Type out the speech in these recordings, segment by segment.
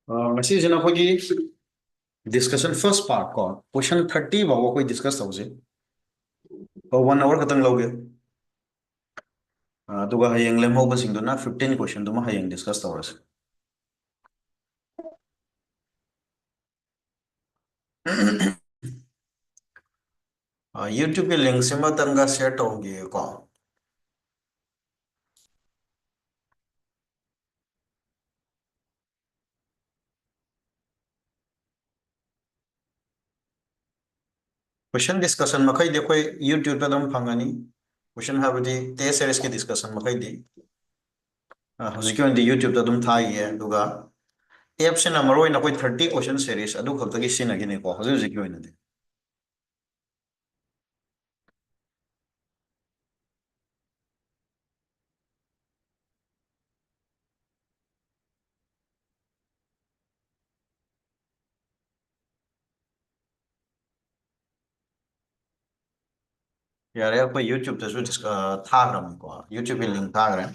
ꯃꯁꯤꯁꯤꯅ ꯑꯩꯈꯣꯏꯒꯤ discussion first part ꯀꯣ ꯀꯣꯏꯁꯟ 30 ꯐꯥꯎꯕ ꯑꯩꯈꯣꯏ ꯗꯤꯁꯀꯁ ꯇꯧꯁꯦ 1 ꯑꯋꯥꯔ ꯈꯛꯇꯪ ꯂꯧꯒꯦ ꯑꯗꯨꯒ ꯍꯌꯦꯡ ꯂꯦꯝꯍꯧꯕꯁꯤꯡꯗꯨꯅ 15 ꯀꯣꯏꯁꯟꯗꯨꯃ ꯍꯌꯦꯡ ꯗꯤꯁꯀꯁ ꯇꯧꯔꯁꯦ ꯌꯨꯇ꯭ꯌꯨꯕꯀꯤ ꯂꯤꯡꯛꯁꯤꯃꯇꯪꯒ ꯁꯤꯌꯔ ꯇꯧꯒꯦꯀꯣ ꯀꯣꯏꯁꯟ ꯗꯤꯁꯀꯁꯟ ꯃꯈꯩꯗꯤ ꯑꯩꯈꯣꯏ ꯌꯨꯇ꯭ꯌꯨꯕꯇ ꯑꯗꯨꯝ ꯐꯪꯒꯅꯤ ꯀꯣꯏꯁꯟ ꯍꯥꯏꯕꯗꯤ ꯇꯦꯁ ꯁꯦꯔꯤꯁꯀꯤ ꯗꯤꯁꯀꯁꯟ ꯃꯈꯩꯗꯤ ꯍꯧꯖꯤꯛꯀꯤ ꯑꯣꯏꯅꯗꯤ ꯌꯨꯇ꯭ꯌꯨꯕꯇ ꯑꯗꯨꯝ ꯊꯥꯏꯌꯦ ꯑꯗꯨꯒ ꯑꯦꯞꯁꯤꯅ ꯃꯔꯨꯑꯣꯏꯅ ꯑꯩꯈꯣꯏ 30 ꯀꯣꯏꯁꯟ ꯁꯦꯔꯤꯁ ꯑꯗꯨ ꯈꯛꯇꯒꯤ ꯁꯤꯖꯤꯟꯅꯈꯤꯅꯤꯀꯣ ꯍꯧꯖꯤꯛ ꯍꯧꯖꯤꯛꯀꯤ ꯑꯣꯏꯅꯗꯤ ꯌꯥꯔꯦ ꯑꯩꯈꯣꯏ ꯌꯨꯇ꯭ꯌꯨꯕꯇꯁꯨ ꯊꯥꯈ꯭ꯔꯕꯅꯤꯀꯣ ꯌꯨꯇ꯭ꯌꯨꯕꯀꯤ ꯂꯤꯡꯛ ꯊꯥꯈ꯭ꯔꯦ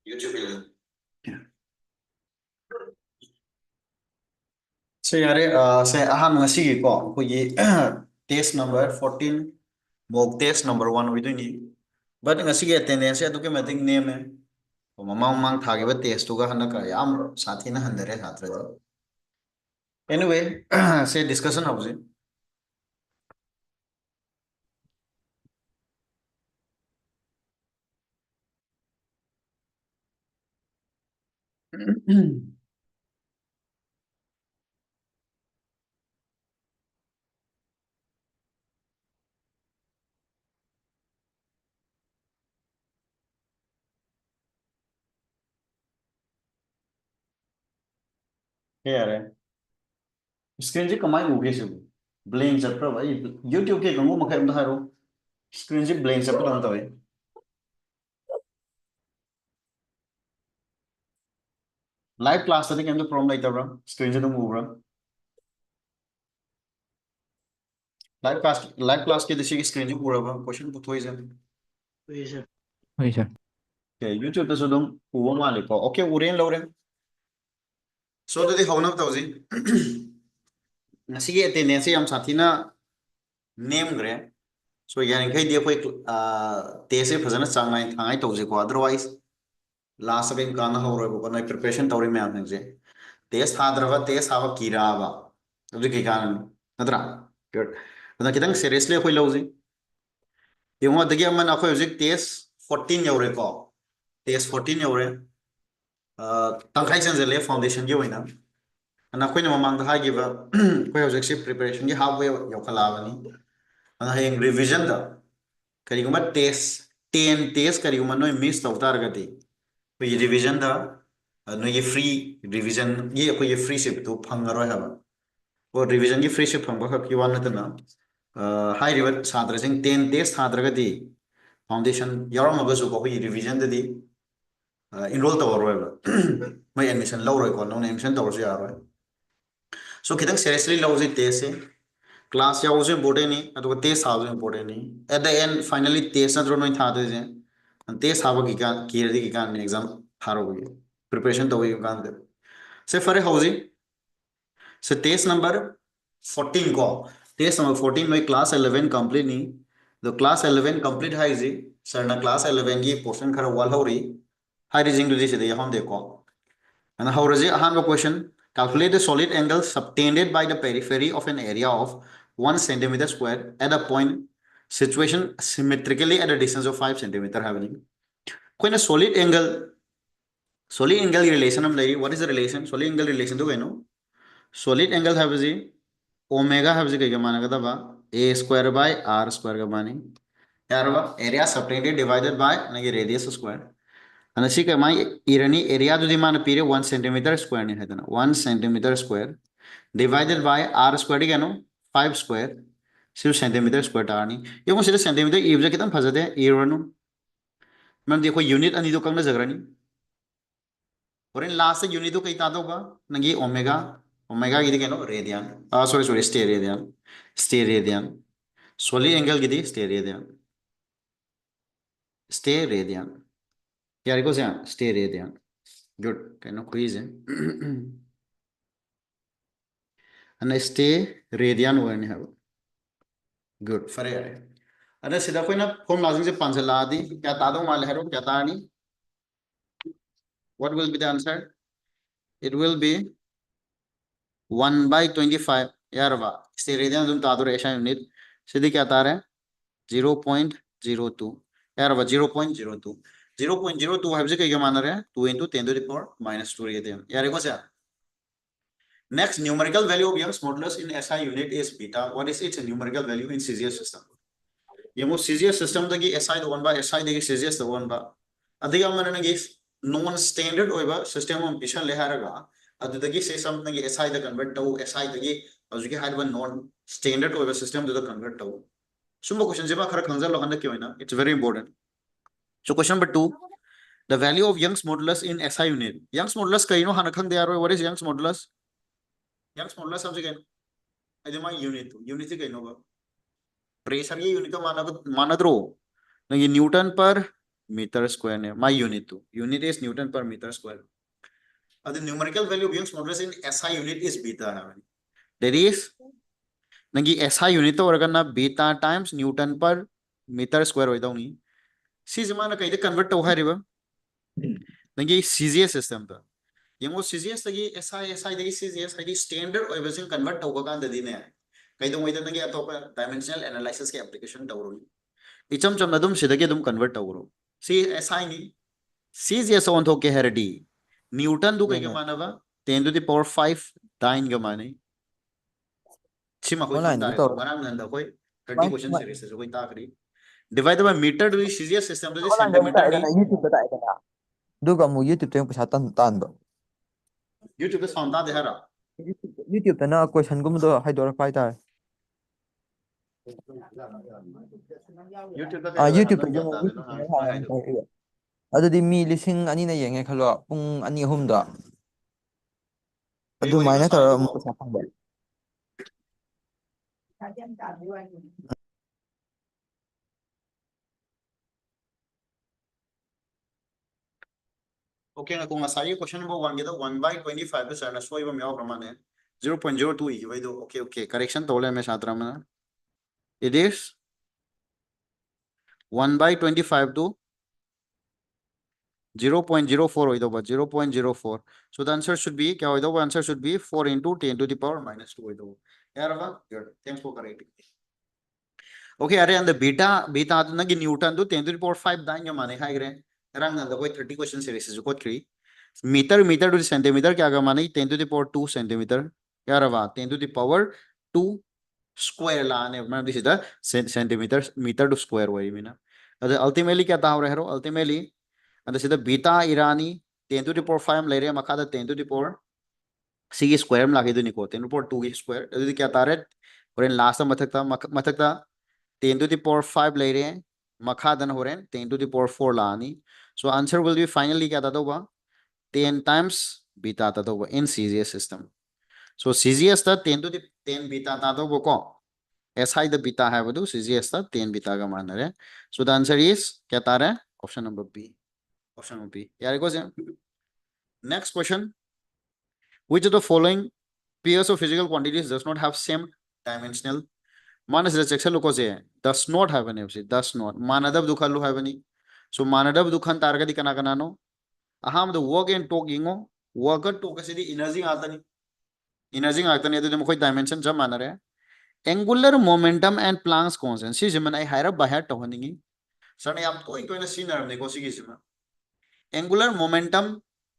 ꯌꯨꯇ꯭ꯌꯨꯕꯀꯤ ꯂꯤꯡꯛ ꯁꯦ ꯌꯥꯔꯦ ꯁꯦ ꯑꯍꯥꯟꯕ ꯉꯁꯤꯒꯤꯀꯣ ꯑꯩꯈꯣꯏꯒꯤ test number 14 mock test number 1 ꯑꯣꯏꯗꯣꯏꯅꯤ ꯕꯠ ꯉꯁꯤꯒꯤ ꯑꯦꯇꯦꯟꯗꯦꯟꯁꯁꯦ ꯑꯗꯨꯛꯀꯤ ꯃꯇꯤꯛ ꯅꯦꯝꯃꯦ ꯃꯃꯥꯡ ꯊꯥꯈꯤꯕ ꯇꯦꯁꯇꯨꯒ ꯍꯟꯗꯛꯀ ꯌꯥꯝ ꯁꯥꯊꯤꯅ ꯍꯟꯊꯔꯦ ꯁꯥꯇ꯭ꯔꯗꯤ ꯑꯦꯅꯤꯋꯦ ꯁꯦ ꯗꯤꯁꯀꯁꯟ ꯍꯧꯁꯤ ꯌꯥꯔꯦ ꯁ꯭ꯀ꯭ꯔꯤꯟꯁꯦ ꯀꯃꯥꯏꯅ ꯎꯒꯦ ꯁꯤꯕꯨ ꯕ꯭ꯂꯦꯡ ꯆꯠꯄ꯭ꯔꯕ ꯑꯩ ꯌꯨꯇ꯭ꯌꯨꯕꯀꯤ ꯀꯥꯡꯕꯨ ꯃꯈꯩ ꯑꯝꯇ ꯍꯥꯏꯔꯣ ꯁ꯭ꯀ꯭ꯔꯤꯟꯁꯦ ꯕ꯭ꯂꯦꯡ ꯆꯠꯄꯗꯧꯅ ꯇꯧꯋꯤ ꯂꯥꯏꯚ ꯀ꯭ꯂꯥꯁꯇꯗꯤ ꯀꯩꯝꯇ ꯄ꯭ꯔꯣꯕ꯭ꯂꯦꯝ ꯂꯩꯇꯕ꯭ꯔꯥ ꯁ꯭ꯀ꯭ꯔꯤꯟꯁꯦ ꯑꯗꯨꯝ ꯎꯕ꯭ꯔꯥ ꯂꯥꯏꯚ ꯀ꯭ꯂꯥꯁꯀꯤꯗꯤ ꯁꯤꯒꯤ ꯁ꯭ꯀ꯭ꯔꯤꯟꯁꯦ ꯎꯔꯕ ꯀꯣꯏꯁꯟ ꯄꯨꯊꯣꯛꯏꯁꯦ Oui, sir. Oui, sir. Okay ꯌꯨꯇ꯭ꯌꯨꯕꯇꯁꯨ ꯑꯗꯨꯝ ꯎꯕ ꯃꯥꯜꯂꯤꯀꯣ ꯑꯣꯀꯦ ꯎꯔꯦꯅ ꯂꯧꯔꯦ ꯁꯣ ꯑꯗꯨꯗꯤ ꯍꯧꯅꯕ ꯇꯧꯁꯤ ꯉꯁꯤꯒꯤ ꯑꯦꯇꯦꯟꯗꯦꯟꯁꯁꯦ ꯌꯥꯝ ꯁꯥꯊꯤꯅ ꯅꯦꯝꯈ꯭ꯔꯦ ꯁꯣ ꯌꯥꯔꯤꯈꯩꯗꯤ ꯑꯩꯈꯣꯏ ꯇꯦꯁꯁꯦ ꯐꯖꯅ ꯆꯥꯡ ꯅꯥꯏꯅ ꯊꯥꯡꯉꯥꯏ ꯇꯧꯁꯤꯀꯣ ꯑꯗꯔꯋꯥꯏꯁ ꯂꯥꯁꯇ ꯀꯔꯤꯝ ꯀꯥꯟꯅꯍꯧꯔꯣꯏꯕꯀꯣ ꯅꯣꯏ ꯄ꯭ꯔꯤꯄꯦꯔꯦꯁꯟ ꯇꯧꯔꯤ ꯃꯌꯥꯝꯁꯤꯡꯁꯦ ꯇꯦꯁ ꯊꯥꯗ꯭ꯔꯕ ꯇꯦꯁ ꯊꯥꯕ ꯀꯤꯔꯛꯑꯕ ꯑꯗꯨ ꯀꯩ ꯀꯥꯟꯅꯅꯤ ꯅꯠꯇ꯭ꯔꯥ ꯑꯗꯨꯅ ꯈꯤꯇꯪ ꯁꯦꯔꯤꯌꯁꯂꯤ ꯑꯩꯈꯣꯏ ꯂꯧꯁꯤ ꯌꯦꯡꯉꯣ ꯑꯗꯒꯤ ꯑꯃꯅ ꯑꯩꯈꯣꯏ ꯍꯧꯖꯤꯛ ꯇꯦꯁ 14 ꯌꯧꯔꯦꯀꯣ ꯇꯦꯁ 14 ꯌꯧꯔꯦ ꯇꯪꯈꯥꯏ ꯆꯟꯖꯜꯂꯦ ꯐꯥꯎꯟꯗꯦꯁꯟꯒꯤ ꯑꯣꯏꯅ ꯑꯗꯨꯅ ꯑꯩꯈꯣꯏꯅ ꯃꯃꯥꯡꯗ ꯍꯥꯏꯈꯤꯕ ꯑꯩꯈꯣꯏ ꯍꯧꯖꯤꯛꯁꯤ ꯄ꯭ꯔꯤꯄꯦꯔꯦꯁꯟꯒꯤ ꯍꯥꯐ ꯋꯦ ꯌꯧꯈꯠꯂꯛꯑꯕꯅꯤ ꯑꯗꯨꯅ ꯍꯌꯦꯡ ꯔꯤꯚꯤꯖꯟꯗ ꯀꯔꯤꯒꯨꯝꯕ ꯇꯦꯁ 10 ꯇꯦꯁ ꯀꯔꯤꯒꯨꯝꯕ ꯅꯣꯏ ꯃꯤꯁ ꯇꯧ ꯇꯥꯔꯒꯗꯤ ꯑꯩꯈꯣꯏꯒꯤ ꯔꯤꯚꯤꯖꯟꯗ ꯅꯣꯏꯒꯤ ꯐ꯭ꯔꯤ ꯔꯤꯚꯤꯖꯟꯒꯤ ꯑꯩꯈꯣꯏꯒꯤ ꯐ꯭ꯔꯤ ꯁꯤꯞꯇꯨ ꯐꯪꯉꯔꯣꯏ ꯍꯥꯏꯕ ꯑꯣ ꯔꯤꯚꯤꯖꯟꯒꯤ ꯐ꯭ꯔꯤ ꯁꯤꯞ ꯐꯪꯕ ꯈꯛꯀꯤ ꯋꯥ ꯅꯠꯇꯅ ꯍꯥꯏꯔꯤꯕ ꯁꯥꯇ꯭ꯔꯁꯤꯡ 10 ꯇꯦꯁ ꯊꯥꯗ꯭ꯔꯒꯗꯤ ꯐꯥꯎꯟꯗꯦꯁꯟ ꯌꯥꯎꯔꯝꯃꯒꯁꯨ ꯑꯩꯈꯣꯏꯒꯤ ꯔꯤꯚꯤꯖꯟꯗꯗꯤ ꯏꯟꯔꯣꯜ ꯇꯧꯔꯔꯣꯏꯕ ꯃꯣꯏ ꯑꯦꯗꯃꯤꯁꯟ ꯂꯧꯔꯣꯏꯀꯣ ꯅꯧꯅ ꯑꯦꯗꯃꯤꯁꯟ ꯇꯧꯔꯁꯨ ꯌꯥꯔꯣꯏ ꯁꯣ ꯈꯤꯇꯪ ꯁꯦꯔꯤꯌꯁꯂꯤ ꯂꯧꯁꯤ ꯇꯦꯁꯁꯦ ꯀ꯭ꯂꯥꯁ ꯌꯥꯎꯕꯁꯨ ꯏꯝꯄꯣꯔꯇꯦꯟꯅꯤ ꯑꯗꯨꯒ ꯇꯦꯁ ꯊꯥꯕꯁꯨ ꯏꯝꯄꯣꯔꯇꯦꯟꯅꯤ at the end finally test ꯅꯠꯇ꯭ꯔꯣ ꯅꯣꯏ ꯊꯥꯗꯣꯏꯁꯦ ꯇꯦꯁ ꯊꯥꯕꯒꯤ ꯀꯤꯔꯗꯤ ꯀꯩꯀꯥꯟꯅꯤ ꯑꯦꯛꯖꯥꯝ ꯊꯥꯔꯨꯕꯒꯤ ꯄ꯭ꯔꯤꯄꯦꯔꯦꯁꯟ ꯇꯧꯕꯒꯤ ꯀꯥꯟꯗ ꯁꯦ ꯐꯔꯦ ꯍꯧꯖꯤ ꯁꯦ ꯇꯦꯁ ꯅꯝꯕꯔ 14 ꯀꯣ ꯇꯦꯁ ꯅꯝꯕꯔ 14 ꯅꯣꯏ ꯀ꯭ꯂꯥꯁ 11 ꯀꯝꯄ꯭ꯂꯤꯠꯅꯤ ꯑꯗꯣ ꯀ꯭ꯂꯥꯁ 11 ꯀꯝꯄ꯭ꯂꯤꯠ ꯍꯥꯏꯁꯤ ꯁꯔꯅ ꯀ꯭ꯂꯥꯁ 11ꯒꯤ ꯄꯣꯔꯁꯟ ꯈꯔ ꯋꯥꯠꯍꯧꯔꯤ ꯍꯥꯏꯔꯤꯁꯤꯡꯗꯨꯗꯤ ꯁꯤꯗ ꯌꯥꯎꯍꯟꯗꯦꯀꯣ ꯑꯗꯨꯅ ꯍꯧꯔꯁꯤ ꯑꯍꯥꯟꯕ ꯀꯣꯏꯁꯟ calculate the solid angle subtended by the periphery of an area of 1 centimeter square at a point situation symmetrically at a distance of 5 centimeter happening ꯑꯩꯈꯣꯏꯅ solid angle relation ꯑꯃ ꯂꯩꯔꯤ what is the relation solid angle relation ꯗꯨ ꯀꯩꯅꯣ solid angle ꯍꯥꯏꯕꯁꯤ omega ꯍꯥꯏꯕꯁꯤ ꯀꯩꯒ ꯃꯥꯟꯅꯒꯗꯕ a square by r square ꯒ ꯃꯥꯟꯅꯤ ꯌꯥꯔꯕ area subtended divided by ꯅꯪꯒꯤ radius square ꯑꯗ ꯁꯤ ꯀꯃꯥꯏ ꯏꯔꯅꯤ ꯑꯦꯔꯤꯌꯥꯗꯨꯗꯤ ꯃꯥꯅ ꯄꯤꯔꯦ 1 ꯁꯦꯟꯇꯤꯃꯤꯇꯔ ꯁꯀ꯭ꯋꯥꯔꯅꯤ ꯍꯥꯏꯗꯅ 1 centimetre square divided by r स्क्वायरꯀꯩꯅꯣ 5 स्क्वायर ꯁꯤ ꯁꯦꯟꯇꯤꯃꯤꯇꯔ ꯁꯀ꯭ꯋꯥꯔ ꯇꯥꯔꯅꯤ ꯌꯦꯡꯉꯣ ꯁꯤꯗ ꯁꯦꯟꯇꯤꯃꯤꯇꯔ ꯏꯕꯁꯦ ꯈꯤꯇꯪ ꯐꯖꯗꯦ ꯏꯔꯨꯔꯅꯨ ꯃꯔꯝꯗꯤ ꯑꯩꯈꯣꯏ ꯌꯨꯅꯤꯠ ꯑꯅꯤꯗꯣ ꯀꯛꯅꯖꯈ꯭ꯔꯅꯤ 1 centimetre square divided by r square 5 square ꯁꯤ ꯁꯦꯟꯇꯤꯃꯤꯇꯔ ꯁꯀ꯭ꯋꯥꯔ ꯇꯥꯔꯅꯤ Horen last unit to kay tato ba? Nagi omega. Omega gidi kano radian. Ah, sorry, stay radian. Stay radian. Solid angle gidi stay radian. Stay radian. Yari ko siya stay radian. Good. Kano quiz eh. And stay radian one have. Good. Fare yare. Ada sida koy na form lazim se pansel la di. Kya tato mal hero kya tani? What will be the answer? It will be 1 by 25. यार वाह इससे radian तुम तादुर ऐसा unit सीधी क्या तार है 0.02 यार वाह 0.02 0.02 है क्या मान रहे हैं 2 into 10 to the power minus 2 radian यार एक क्या next numerical value of Young's modulus in SI unit is beta. What is its numerical value in CGS system? ये वो CGS system तक SI तो 1 by SI तक CGS तो 1 by अधिक हम मैंने कि non standard होगा system हम पिछले ले हारेगा अदुतगी से something कि SI द convert तो SI तगी अजुके हार वन non standard होगा system तो convert तो सुम्बो question जब खरा खंजर लोगों ने क्यों ना it's very important. So question number 2, the value of Young's modulus in SI unit. Young's modulus कहीं नो हाना खंग दे यारो what is Young's modulus? Young's modulus समझे क्या? अरे माय unit से कहीं नो बा प्रेशर ये unit तो माना दरो नहीं न्यूटन पर मीटर स्क्वायर ने my unit is Newton per meter square. The numerical value of Young's modulus in SI unit is beta. That is नंगी SI unit तो वर्गन ना beta times Newton per meter square होता हूँ नहीं सी जमाना कहीं तो convert हो है रिवा नंगी CGS system था ये वो CGS तकी SI तकी CGS तकी standard और वैसे convert होगा कांड दीने हैं कहीं तो वही तो नंगी अतो पर dimensional analysis के application टावरों इचम चम नदुम सिद्धके दुम convert टावरों सी SI नहीं CGS on तो के हेरडी न्यूटन दु कहीं के माना वा 10 to the power 5 दाइन के माने छिमा कोई खंड तारे को वरना नंदा कोई 30 क्वेश्चन सीरीज से कोई ताकरी divided by meter to the CGS system to the centimeter ni ꯑꯗꯨꯒ ꯑꯃꯨꯛ ꯌꯨꯇ꯭ꯌꯨꯕꯇ ꯑꯃꯨꯛ ꯄꯩꯁꯥ ꯇꯥꯟꯕ YouTube the sound ta dehara ꯌꯨꯇ꯭ꯌꯨꯕꯇꯅ ꯀꯣꯏꯁꯟꯒꯨꯝꯕꯗꯣ ꯍꯥꯏꯗꯣꯔꯛꯄ ꯍꯥꯏꯇꯥꯔꯦ YouTube ta ꯌꯨꯇ꯭ꯌꯨꯕꯇ kya ta de no ha hai do ꯑꯗꯨꯗꯤ ꯃꯤ 2,000 ꯌꯦꯡꯉꯦ ꯈꯜꯂꯣ ꯄꯨꯡ 2-3ꯗꯣ koi koi ꯑꯗꯨꯃꯥꯏꯅ bas ꯇꯧꯔꯒ hai ꯑꯃꯨꯛ ko ꯄꯩꯁꯥ ꯐꯪꯕ okay na ko ngasai question number 1 ge da 1 by 25 pe sir na soi ba myaw pramane 0.02 hi vai do okay correction tole me chhatra mana it is 1 by 25 to 0.04 hoy do ba 0.04 so the answer should be kya hoy do answer should be 4 into 10 to the power minus 2 hoy do yaar ba good thanks for correcting okay are and the beta na gi newton to 10 to the power 5 da nya mane hai gre rang na koi 30 question series ko 3 meter to the centimeter kya ga mane 10 to the power 2 centimeter yaar ba 10 to the power 2 square la ne man this is the centimeter meter to square way mina ultimately kya ta ho raha hai ultimately and this is the beta irani 10 to the power 5 le re makha da 10 to the power c square ma la ke do ni ko 10 to the power 2 square adu kya ta re और in last मथक 10 to the power 5 ले रहे हैं मखादन हो रहे हैं 10 to the power 4 लानी so answer will be finally क्या था तो 10 times beta था तो in CGS system so CGS था 10 to the 10 beta था तो को SI the beta है वो तो CGS था 10 beta का मान रहे so the answer is क्या था रहा है option number B यार एक next question which of the following pairs of physical quantities does not have same dimensional मानस रिजेक्शन लोको से does not have any does not मानदब Dukhan low have any so मानदब दुखन तारगति कना कना नो अहम the work and talk इंगो work and talk से दी energy आता नहीं तो कोई dimension जब मान रहे हैं angular momentum and Planck's constant सी जिमन आई हायरा बाहर तो हनिंगी सर ने आप तो ना सी नरम देखो सी किसी में angular momentum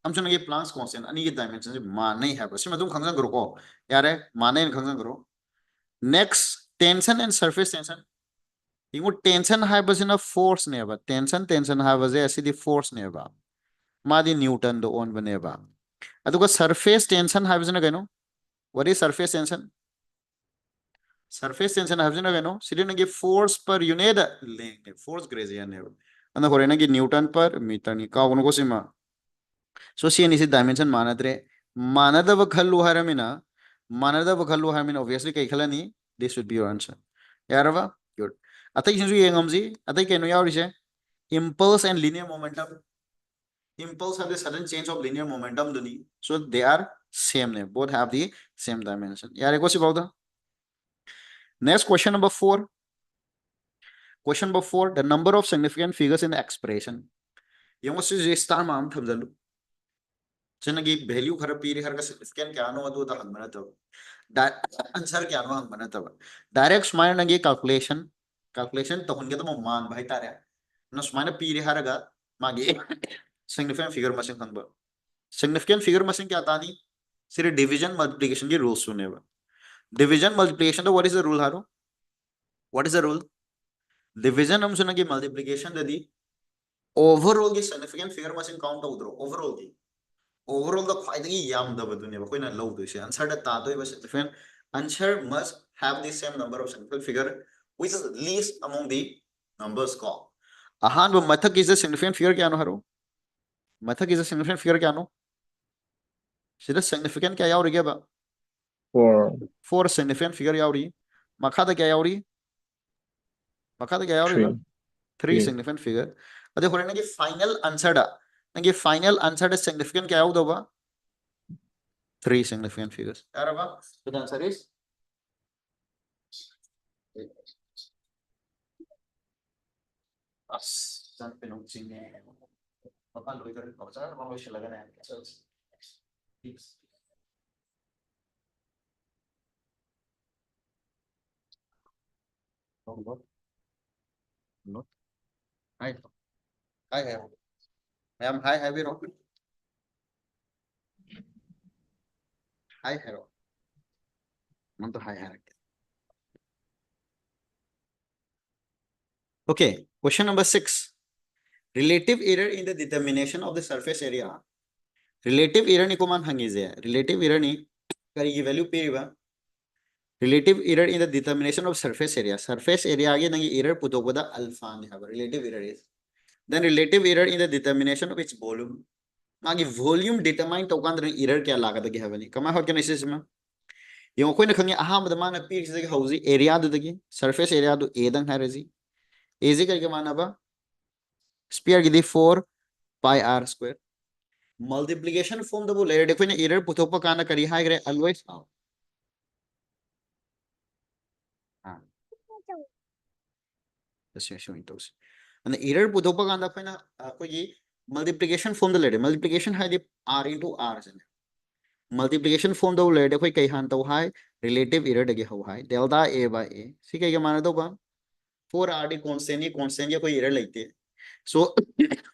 हम सुनेंगे Planck's constant अनी की dimension से मान नहीं है बस मैं तुम खंगन करो को यार है माने खंगन करो next tension and surface tension इनको टेंशन है बस ना फोर्स ने बा टेंशन है बस ऐसी दी फोर्स ने बा मादी न्यूटन दो ओन बने बा अदुका सरफेस टेंशन है बस ना कहनो व्हाट इज सरफेस टेंशन है बस ना कहनो सिर्फ ना कि फोर्स पर यूनिट लेंगे फोर्स ग्रेजियन ने अंदर हो रहे ना कि न्यूटन पर मीटर नहीं का उनको सिमा So see any dimension manadre manadava khallu haramina manadava khallu haramina obviously kai khalani this would be your answer. Yarava good. Atai sinju yengamzi atai kenu yawrise impulse and linear momentum. Impulse have the sudden change of linear momentum duni. So they are same name. Both have the same dimension. Yare ko si bauda. Next question number 4. Question number 4. The number of significant figures in the expression. Yung si star maam thamjalu. Chenagi value khara piri har ka significant kya no adu da hangmana to. That answer kya no hangmana to. Direct smile nagi calculation to hunge to mo man bhai tare. No smile piri har ga magi significant figure masing hangba. Significant figure masing kya tani? सिर्फ division multiplication की rule सुने हुआ division multiplication तो what is the rule हारो what is the rule division हम सुना कि multiplication दे दी ओवरऑल की सिग्निफिकेंट फिगर मसिंग काउंट आउट ओवरऑल द ख्वाइदगी याम दबदुने बखोइना लौदोसे आंसर द तादोय बस significant answer must have the same number of significant figure which is least among the numbers call अहान मथक इज द सिग्निफिकेंट फिगर क्या नो हारो मथक इज द सिग्निफिकेंट फिगर क्या नो सिदा सिग्निफिकेंट क्या यावरिगे बा 4, 4 significant figure yauri makada kya yauri makada kya yauri ba 3, 3 3. significant figure ade hore na ki final answer da nagi final answer da significant kya yaud hoga 3 significant figures yaraba so the answer is as san penong chine papa loi kar kausa mamo shilagana so not hi hi I am hi heavy rock hi hero man to hi hero okay question number 6 relative error in the determination of the surface area relative error ni ko man hangize relative error ni kari ki value periba relative error in the determination of surface area age nangi error putogoda alpha ni haba relative error is then relative error in the determination of its volume magi volume determine to kan error kya lagada ge habani kama hot kan isis ma yung ko na khangi aha ma mana p se hausi area du dagi surface area du a dang haraji a je kar ke mana ba sphere gi 4 pi r square multiplication form the layer define error putopa kana kari ha gre always showing those and the error putopa kanda koina koi multiplication form the layer multiplication hai r into r multiplication form the layer koi kai han to hai relative error de ho hai delta a by a si kai ke mana to ba 4r d constant ya koi error laite so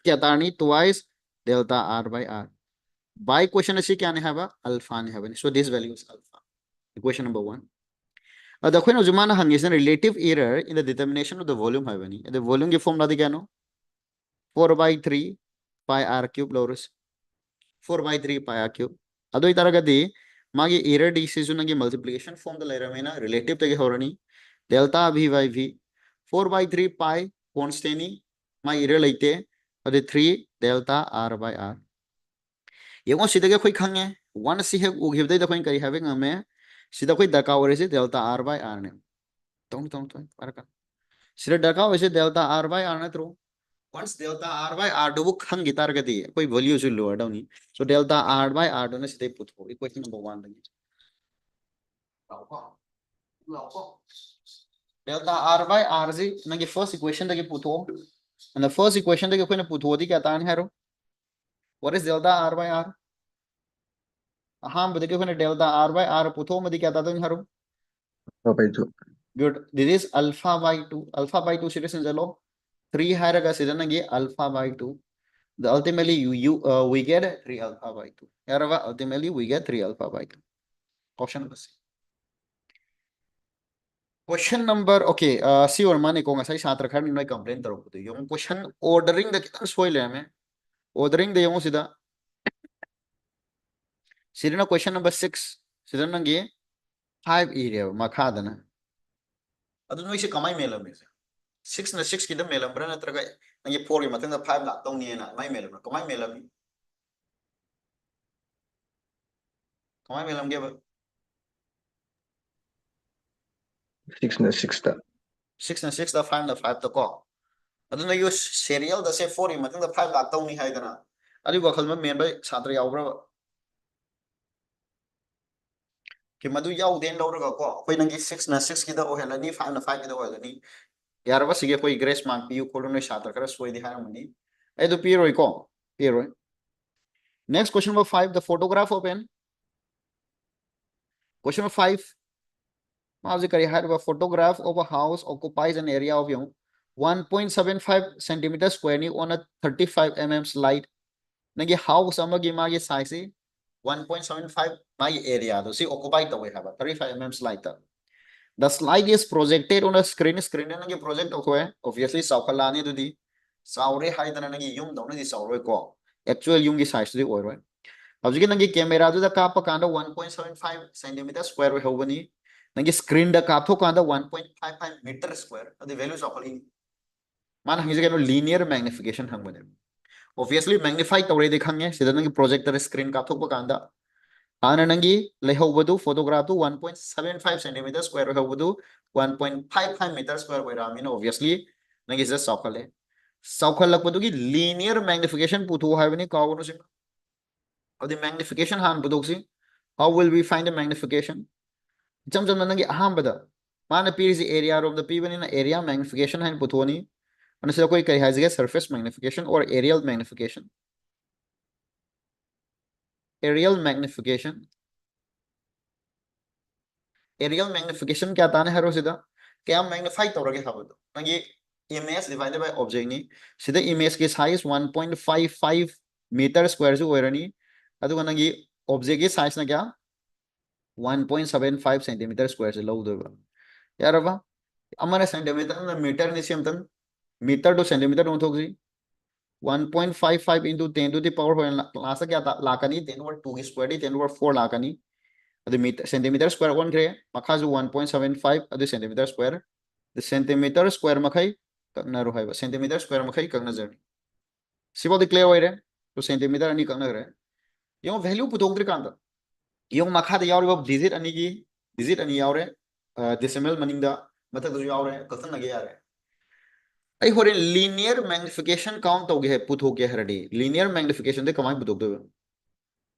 kya tani twice delta r by r by question asi kya ne haba alpha ne haba so this value is alpha equation number 1 the question jumana hang is a relative error in the determination of the volume havani the volume ki formula de kya no 4 by 3 pi r cube loris 4 by 3 pi r cube ado itaragadi magi error decision nagi multiplication form the layer mena relative tege horani delta v by v 4 by 3 pi constant ni my error laite ade 3 delta r by r yengo sidage khoi khange 1 si he u gibdai da khoi kari have ngame sida khoi daka ore se delta r by r ne tong paraka sida daka ore se delta r by r na tro once delta r by r do khang gitar gadi koi value su lower down ni so delta r by r do na sidai put ho equation number 1 lagi delta r by r ji na first equation da put ho and the first equation da koi na put ho di kya tan hero what is delta r by r aham bade koi na delta r by r put ho madi kya ta tan hero By 2. good this is alpha by 2 citizen jalo 3 hierarchy citizen nagi alpha by 2 the ultimately we get 3 alpha by 2 yarava ultimately we get 3 alpha by 2 option number C question number okay see or mane ko ngasai satra khan noi complain taro to yung question ordering da kitan soil me ordering de yung sida question number 6 sida nangi 5 area makha dana adu noi se kamai melam me 6 na 6 kida melam bra na traga nangi 4 gi matang da 5 la tong ni na mai melam kamai melam कमाई में लमगे 6 na 6 ta 6 na 6 da 5 na 5 da ko aduna yo serial da se 4 i matung da 5 lak tau ni hai dana ali wakhal ma men bai satra yaubra कि मधु याव then लौरगा को कोई नंगी 6 ना 6 की दा ओहेलनी 5 ना 5 की दा ओहेलनी यार बस ये कोई ग्रेस मार्क पियु खोलो ने छात्र कर सोई दिखा मनी ए तो पिरोय को पिरोय next question number 5 the photograph open question number 5 माउज करी height of photograph of a house occupies an area of 1.75 centimetre square नी ऑन अ 35 mm स्लाइड नंगी हाउस अमगी मागी साइज 1.75 मागी एरिया तो सी ऑक्युपाई तवे हाबा 35 mm स्लाइड ता The slide is projected on a screen. Screen na project okay. Obviously, saukhalani to the saure high than nagi yung down the saure ko. Actual yung size the oil. Obviously, nagi camera to the kapa kanda 1.75 centimeter square we have ni. Nagi screen the kapo kanda 1.55 meter square. The values of man hangi no linear magnification hangmane. Obviously, magnify tawre dekhange. Sida nagi projector screen kapo kanda. Ananangi lehobadu photograph to 1.75 centimeter square lehobadu 1.55 meter square by ramin obviously nangi is saukale saukal lakpadu ki linear magnification putu havani kawunu sing of the magnification han budoksi how will we find the magnification jam nangi ahambada mana p is the area of the p1 in area magnification han putoni and so koi kai has surface magnification or aerial magnification aerial magnification क्या ताने हरो सिदा क्या magnify तौरगे हाबदो नंगी image divided by object नी सिदा image के size 1.55 metre square जो ओरनी अदुगा नंगी ऑब्जेक्ट के साइज ना क्या 1.75 सेंटीमीटर स्क्वायर से लो दोबा यारबा अमरे सेंटीमीटर ना मीटर नि सेमतन मीटर टू सेंटीमीटर नो थोगसी 1.55 into 10 to the power लासा क्या लाकनी 10 over 2 स्क्वायर 10 over 4 लाकनी the meter centimeter square one kre makhazu 1.75 adu centimeter square the centimeter square makhai kakna ro haiba centimeter square makhai kakna jar sibo declare hoire to centimeter ani kakna re yo value putok dri kanda yo makha da yawre digit ani yawre decimal maninga mathak du yawre kakna ge yare ai hore linear magnification count toge hai puthok ge haradi linear magnification de kamai putok de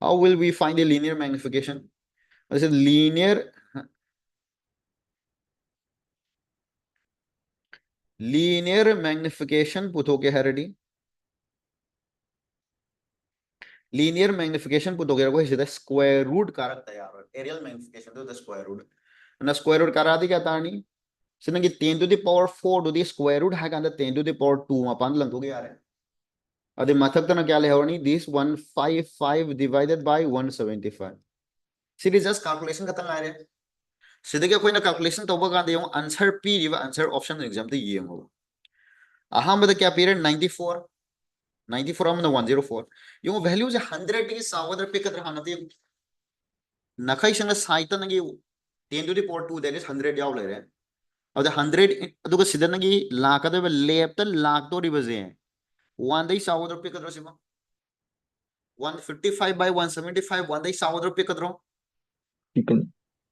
how will we find the linear magnification this is linear magnification पुथोके है ready linear magnification पुथोके रखो इसे square root कारक तैयार हो areal magnification तो square root ना square root करा दी क्या तानी सिनंगी 10 to the power 4 to the square root है कांदा 10 to the power 2 मापान लंग तो क्या है अदे मथक तना क्या ले होनी this 155 divided by 175 सिर्फ जस्ट कैलकुलेशन खत्म आ रहे सीधे क्या कोई ना कैलकुलेशन तो बगा दे आंसर पी रिवा आंसर ऑप्शन एग्जाम तो ये हो अहमद क्या period 94 94 amna 104 yung value je 100 ki sawadar pick kadra hanati nakai sanga saita nagi 10 to the power 2 that is 100 yaw le re of the 100 aduga sida nagi lakh da left lakh to ribaze 1 dai sawadar pick kadra sima 155 by 175 1 dai sawadar pick kadro picken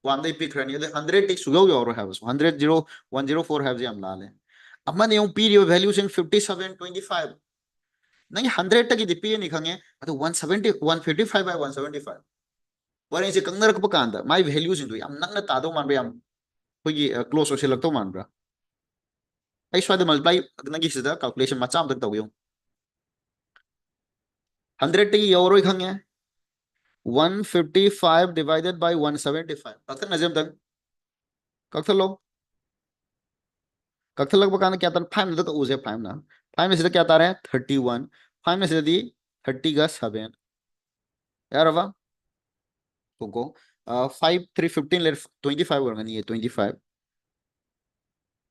1 dai pick rani the 100 tik sugaw yaw ro have 100 0 104 have jam la le amman yung period value sing 5725 नहीं 100 तक की P नहीं खंगे तो 170 155 by 175 वर इसे कंगना रख पकांदा my values Indu याम नंगना तादो मानबा याम कोई close ओसे लगतो मानबा आई स्वाद मल्टीप्लाई नंगी सिदा कैलकुलेशन मचाम तक तवयो 100 तक योरो खंगे 155 divided by 175 कथन नजम तक कथन लग पकांदा क्या तन 5 तक उसे 5 ना 5 में सिदा क्या तारे 31 5 में सिदा दी 30 का 7 यार वाह को 5 3 15 लेट 25 वरगनी ये 25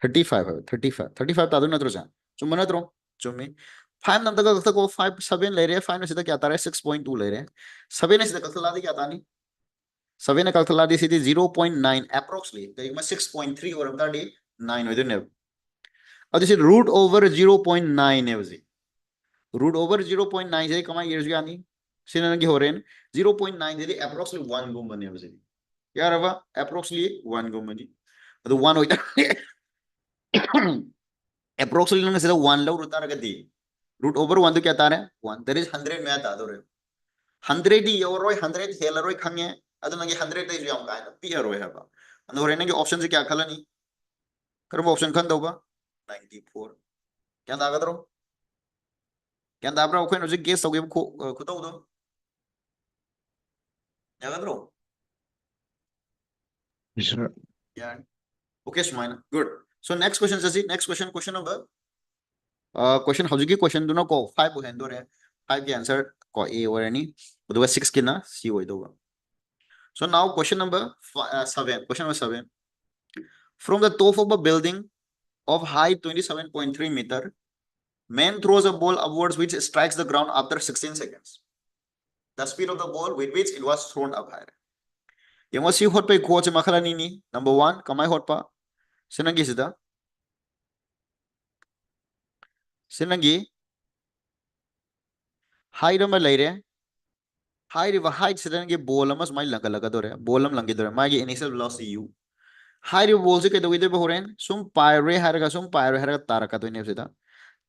35 है 35 35 तादो नत्रो जा चुम नत्रो चुम्मी 5 नम तक को 5 7 ले रहे 5 में सीधा क्या आता है 6.2 ले रहे 7 ने सीधा कथला दी क्या आता नहीं 7 ने कथला दी सीधी 0.9 अप्रोक्सली तो मैं 6.3 और बता दी 9 हो इधर अब जैसे रूट ओवर 0.9 है वैसे रूट ओवर 0.9 से कमाई ये यानी sina nagi horen 0.9 jadi approximately 1 gumbani abisi yaraba approximately 1 gumbani adu 1 oita approximately nang sida 1 law rutar gadi root over 1 to kya tar hai 1 that is 100 में आता दो 100 di yoroi 100 helaroi khange adu nagi 100 dai yam ka na pi heroi haba anu horen nagi option se kya khalani karbo option khan doba 94 kya dagadro kya dabra okhen ojik guess toge ko to do dagadro Yes, sir. yeah okay smile good so next question sasi next question number question howji question do na ko 5 ko hendo re 5 ki answer ko a or any odu 6 ki na c oi do so now question number 7 question number 7 from the top of a building of height 27.3 meter man throws a ball upwards which strikes the ground after 16 seconds the speed of the ball with which it was thrown up higher yung si hot pa ko che makhala ni number 1 kamay hot pa sinagi sida sinagi height ma leire height sida ngi ball ma smile laga dore ball am langi dore magi initial velocity u height ball se ke do ide horen sum pyre haraga taraka to ne sida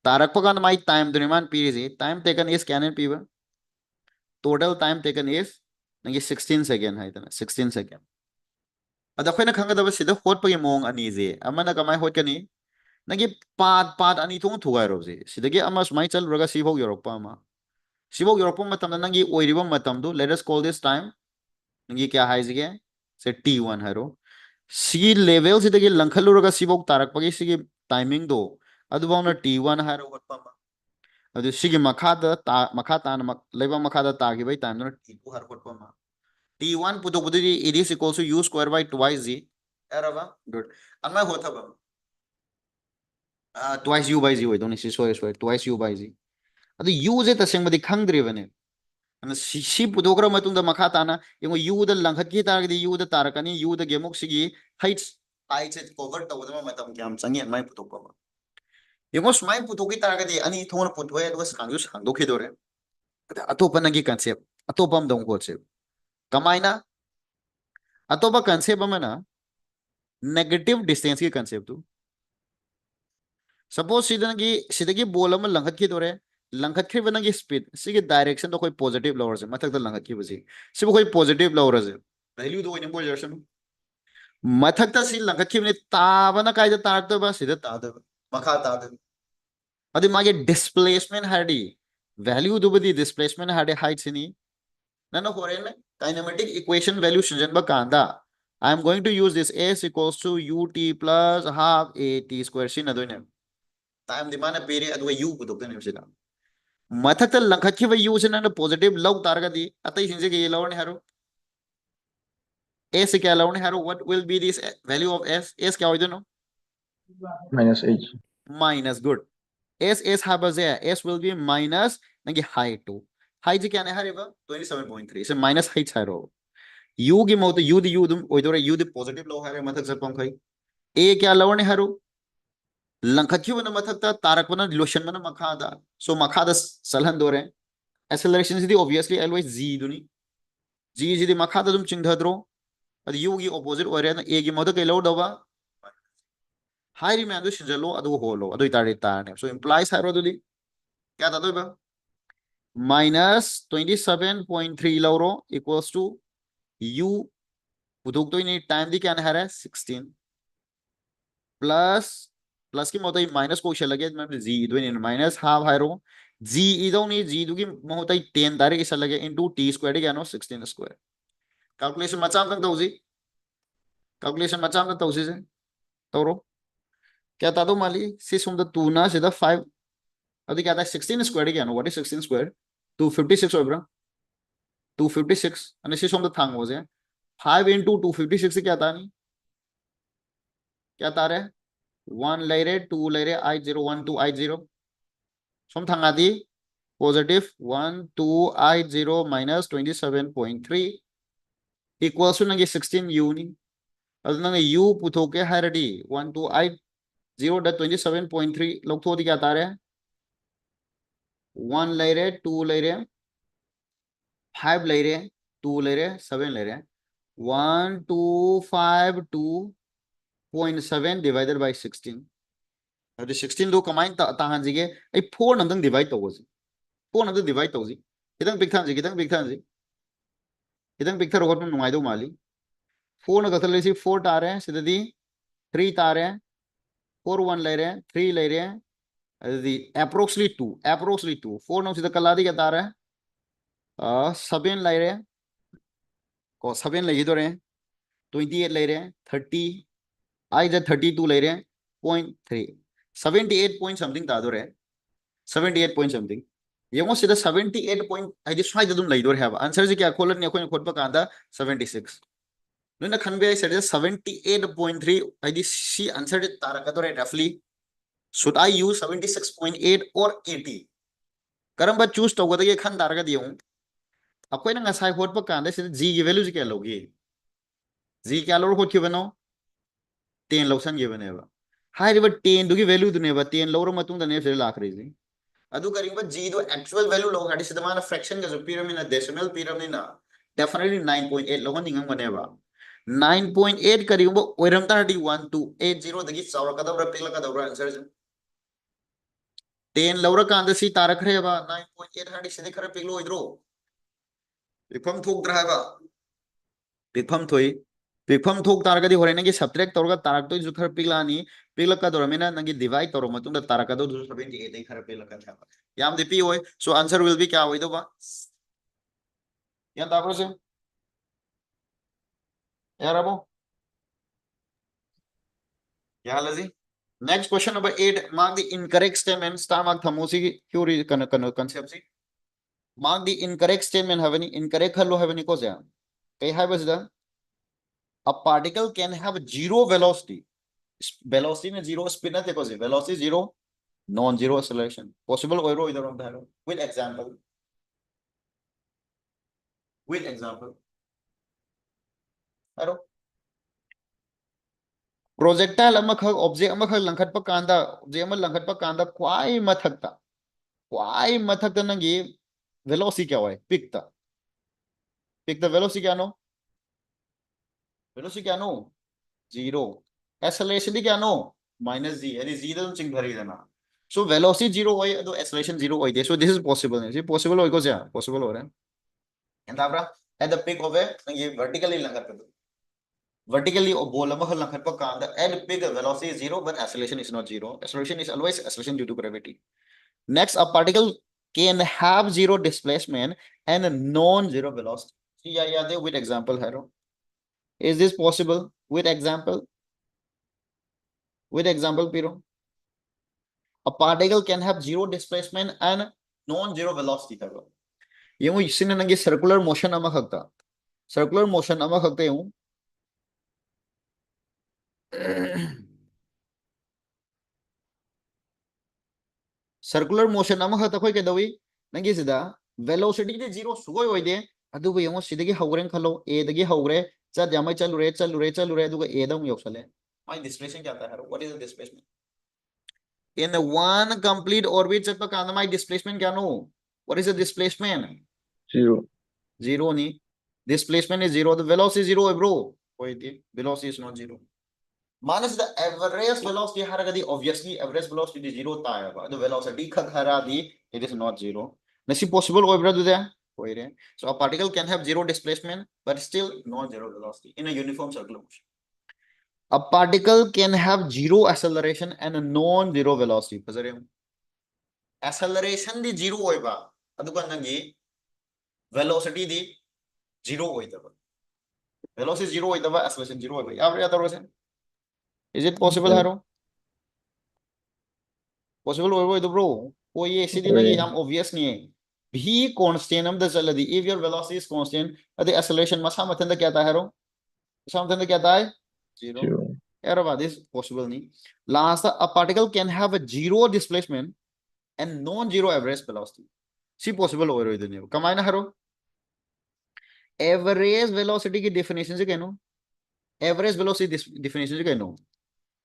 tarak pa kan mai time dore man piri time taken is can piba total time taken is ngi 16 second hai tana 16 second ada khoina khanga da sida hot pa gi mong ani je amana kamai hot kani nagi pat ani thong thugai ro je sidagi ama smai chal raga sibok yorok pa ma sibok yorok pa matam nangi oiriba matam do let us call this time nangi kya hai jige se t1 haro si level sidagi langkhalu raga sibok tarak pagi sigi timing do adu bawna t1 haro hot pa ma adu sigi makha ta na leba makha da ta gi bai time no t2 har hot pa ma t1 puto pudi it is equals to u square by twice z eraba good amma hota ba twice u by z hoy doni si soy twice u by z adu u je taseng badi khangdribane ana si pudokra matungda makha tana yengo u da langkhat ki targadi u da tarakani u da gemok sigi heights it cover tawdama matam kyam changi mai pudokpa yengo smai pudoki targadi ani thona pudhoy adu sangdokhi dore atopa nagi concept atopa am dong concept kamaina atopa concept amana negative distance ki concept tu suppose sidagi ball ama langkhat ki dore langkhat khri banagi speed sigi direction to koi positive lower se mathak da langkhat ki basi sibo koi positive lower se value do in position mathak ta si langkhat ki ne ta bana kai da tar to ba sida ta da makha ta da adi mage displacement hadi value do badi displacement hadi height sini nana horen kinematic equation value shinjan ba kanda I am going to use this s equals to ut plus half at square sin adoine time di mana peri adu u bu dokta ne sida mathak ta langkhat ki u sin na positive log targa di atai sinje ke lawne haro s kya lawne haro what will be this value of s kya hoy no Minus H. minus good s habaze s will be minus nagi height 2 height kya ne hariba 27.3 so minus height haro u gi mo to u di dum oidore u di positive law hare mathak sa pam khai a kya lawne haro langkhat ki wana mathak ta tarak wana lotion mana makha da so makha da salhan dore acceleration is the obviously always z duni g is the makha da dum chingdhadro ad u gi opposite ore na a gi mo to kai law dawa high man do shinjalo adu holo adu itari tar ne so implies haro duli kya ta do ba minus 27.3 lauro equals to u buduk to ni time di kya na hara 16 plus plus की मोटाई minus को लगे मैं जी इधर इन minus half हायरो जी इधर नहीं जी दुगी मोटाई 10 तारीख इस लगे इनटू टी स्क्वायर क्या नो 16 स्क्वायर कैलकुलेशन मचाम तक तौजी कैलकुलेशन मचाम तक तौजी से तौरो क्या तादो माली सिस हम द 2 ना सीधा 5 अभी क्या था 16 स्क्वायर क्या नो व्हाट इज 16 स्क्वायर 256 हो ब्रो 256 અને સિસ हम द थांग हो जाए 5 into 256 से क्या था नहीं क्या था रे 1 ले रे 2 ले रे I0 1 2 I0 some Thanga the positive 1 2 I0 minus 27.3 equals to nangi 16 u ni adu nangi u puthoke haradi 1 2 I0 da 27.3 logtho di kya tare 1 ले रे 2 ले रे 5 ले रहे 2 ले रहे 7 ले रहे 1252.7 divided by 16 अरे 16 दो कमाइन ताहांजिगे आई 4 नंदंग डिवाइड तौजी 4 नंदंग डिवाइड तौजी कितंग पिक्थांजी कितंग पिक्थर होट में नुआइदो माली 4 न गथल लेसी 4 तारे हैं सिद्धि 3 तारे हैं 4 1 ले रहे हैं 3 ले रहे हैं अरे approximately 2 4 नौ सिद्ध कलादी क्या तारा है 7 ले रहे हैं को 7 ले तो रहे हैं 28 ले रहे हैं 30 आई जब 32 ले रहे हैं 0.3 78 पॉइंट समथिंग तादो रहे 78 पॉइंट समथिंग ये वो सीधा 78 पॉइंट आई जी स्वाइड तुम ले दो रहे हैं आंसर जी क्या खोलन या कोई खोद पर कांदा 76 नूना खनबे आई सर 78.3 आई जी सी आंसर तारा का तो रहे रफली should I use 76.8 or 80 करम बस चूज तो गया ये खन तारा का दिया हूँ अब कोई ना गसाई खोद पर कांदा सीधा जी की वैल्यू क्या लोगी जी क्या लोग खोद क्यों बनाओ 10 लौसन ये बनेगा हाई 10 दुगी वैल्यू दुनेबा 10 लौर मतुंग दने फिर लाख रही अदु करीब जी दो एक्चुअल वैल्यू लो गाड़ी सिद्ध माना फ्रैक्शन का जो पिरामिड डेसिमल पिरामिड ना डेफिनेटली 9.8 लोगन निंगम बनेबा 9.8 करीब ओइरम तारडी 1280 दगी चावर कदबरा पिगला कदबरा आंसर 10 लौर कांद सी तारक रेबा 9.8 हाडी सिद्धि खरे पिगलो इद्रो पिफम थोक द्राबा पिफम थोई पिफम थोक तारगदी होरेने की सब्ट्रैक्ट तौरगा तारक तो जो खरे पिगलानी पिगला कदरमेना नंगी डिवाइड तौर मतुंग तारक दो 78 खरे पिगला का याम दीपी होय सो आंसर विल बी क्या होय दो बा या तापर से यार अब क्या हाल है जी next question number 8 mark the incorrect statement star mark थमोसी की क्यों कंसेप्ट सी मार्क द इनकरेक्ट स्टेटमेंट हैवनी इनकरेक्ट हलो हैवनी को से कई है बस the a particle can have zero velocity velocity में zero स्पीड ना देखो जी velocity zero non zero acceleration possible ओरो इधर हम धारो with example हेलो प्रोजेक्टाइल अमखक ऑब्जेक्ट अमखक लंखटप कांदा ऑब्जेक्ट अम लंखटप कांदा क्वाई मथक्ता नंगी वेलोसिटी क्या होय पिक द वेलोसिटी क्या नो जीरो एक्सेलरेशन क्या नो माइनस जी यदि जी तो चिंग भरी देना सो वेलोसिटी जीरो होय तो एक्सेलरेशन जीरो होय दे सो दिस इज पॉसिबल है पॉसिबल होय को जा पॉसिबल हो रहा है and at the peak of a नंगी वर्टिकली लंखटप vertically or ball ama hal khat pa kanda and big velocity is zero but acceleration is not zero acceleration is always acceleration due to gravity next a particle can have zero displacement and a non-zero velocity yeah they with example hero is this possible with example piro a particle can have zero displacement and non-zero velocity hero ये वो इसने नंगे circular motion ama khakta circular motion ama khakte हूं circular motion अमा खत खोय केदवी नंगी सिदा वेलोसिटी दे जीरो सुगोय ओइदे अदुबो यंगो सिदगी हौरेन खलो ए दगी हौरे चद यामै चलुरे अदुगा ए दम योक्सले माय डिस्प्लेसमेंट क्या आता है what is the displacement in one complete orbit चत कांदा माय डिस्प्लेसमेंट क्या नो what is the displacement zero. Zero नी displacement is zero the velocity zero है ब्रो ओइदे velocity is not zero minus the average velocity haragadi obviously average velocity is zero tayaba the velocity khak haradi it is not zero nasi possible oi brother there oi so a particle can have zero displacement but still non zero velocity in a uniform circular motion a particle can have zero acceleration and a non zero velocity pazare acceleration di zero oi ba aduga nangi velocity di zero oi da velocity zero oi da acceleration zero oi ba ya taro is it possible Yeah. haro possible over the bro oh ये सीधी ना Yeah. कि हम obvious नहीं है v constant हम दस चल दी if your velocity is constant the acceleration मसा मतन क्या था haro मसा मतन क्या था zero Zero. यार बात is possible नहीं last a particle can have a zero displacement and non-zero average velocity see possible over इधर नहीं कमाए ना haro average velocity की definition से कहनो average velocity definition से कहनो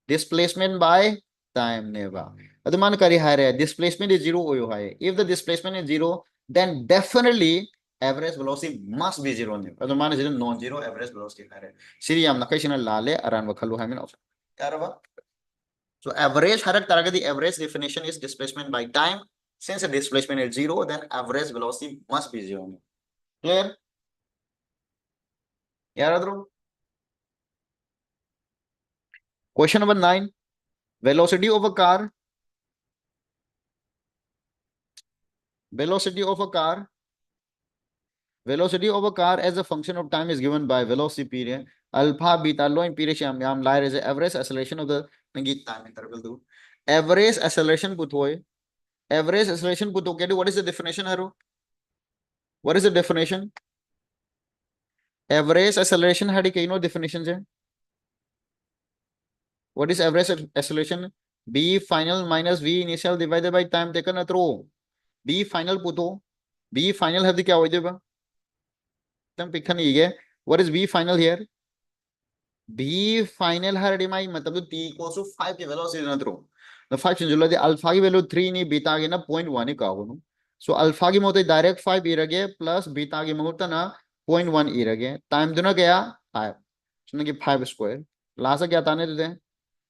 displacement by time never adman kari high displacement is zero oyo high if the displacement is zero then definitely average velocity must be zero ne ado mana zero non zero average velocity kare siri yam na kaisina lale aran ba khalu hamin option yaraba so average harak taraga the average definition is displacement by time since the displacement is zero then average velocity must be zero clear yaradru question number 9 velocity of a car velocity of a car velocity of a car as a function of time is given by velocity period alpha beta low period yam lie is the average acceleration of the nangi time interval do average acceleration puthoy average acceleration putho what is the definition haro what is the definition average acceleration had kaino definitions hai what is average acceleration b final minus v initial divided by time taken at row b final putho b final have the kya hoy deba tam pikhan ige what is b final here b final har di mai matlab t equals to 5 ki velocity na throw the 5 singular the alpha ki value 3 ni beta ki na 0.1 ka hono so alpha ki mote direct 5 irage plus beta ki mote na 0.1 irage time duna gaya 5 so na ki 5 square last kya tane dete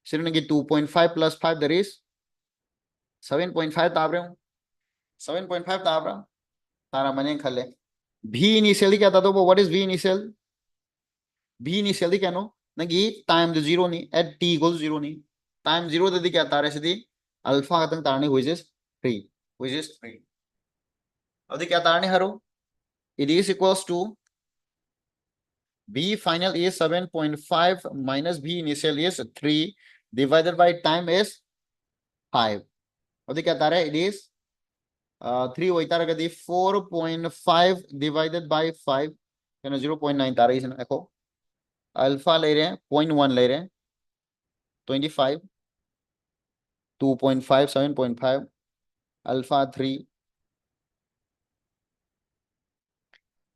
sir na ki 2.5 plus 5 that is 7.5 tab rahe hu 7.5 tab raha tara mane khale v initially kya tha to what is v initial v initially kya no nagi time the zero ni at t equals zero ni time zero the kya tare sidi alpha katang tarne which is 3 adi kya tarne haro it is equals to b final is 7.5 minus b initial is 3 divided by time is 5 adi kya tare it is 3 hoy tara gadi 4.5 divided by 5 kana 0.9 tara is echo alpha ले रहे हैं 0.1 ले रहे हैं 25 2.5 7.5 alpha 3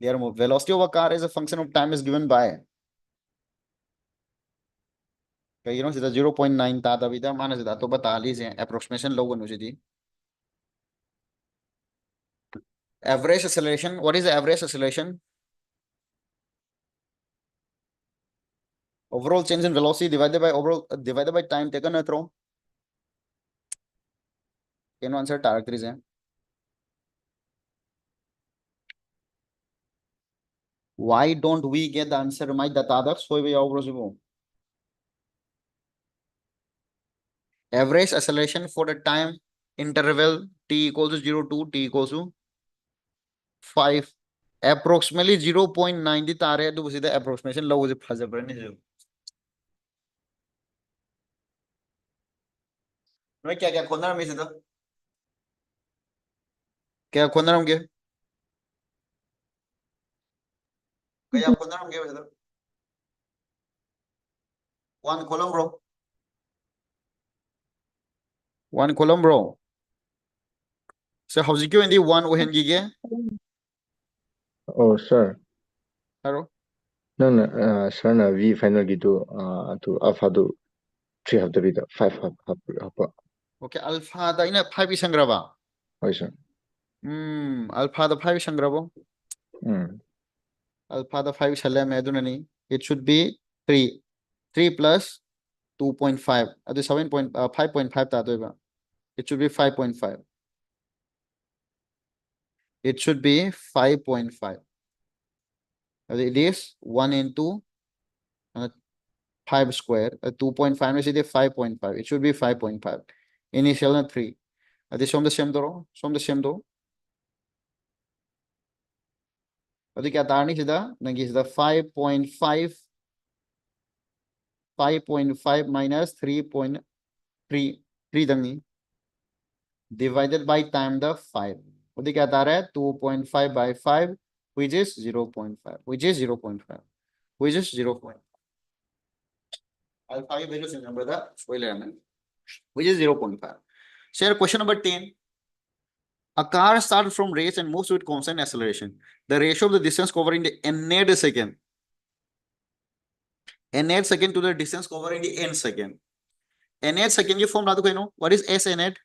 their velocity of a car is a function of time is given by you know 0.9 ta da vida mana to bata लीजिए approximation logo no ji average acceleration what is the average acceleration overall change in velocity divided by overall divided by time taken at row can answer direct reason why don't we get the answer my data so we over average acceleration for the time interval t equals to 0 to t equals to 5 approximately 0.9 di tare to the approximation low is possible मैं क्या क्या खोलना है सीधा क्या खोलना होंगे क्या खोलना होंगे सीधा one column bro so how's it going the one when gige Oh, sir. haro No, sir, na V final gitu, to alpha do 3 have the beta, 5 have. okay alpha da ina 5 isangraba Oh, sir. alpha da 5 isangrabo Hmm. alpha da 5 chale me adunani it should be 3 plus 2.5 adu 5.5 ta doiba it should be 5.5 it should be 5.5 it is 1 into 5 square 2.5 is 5.5 it should be 5.5 initial na 3 adi som the same do adi kya tarni sida nagi sida 5.5 minus 3.3 3 dangi divided by time the 5 adi kya tar hai 2.5 by 5 which is 0.5 which is 0.5 which is 0.5 alpha ki value number da which is 0.5 share question number 10 a car starts from race and moves with constant acceleration the ratio of the distance covered in the nth second nth second to the distance covered in the nth second nth second ki form la do kai no what is s nth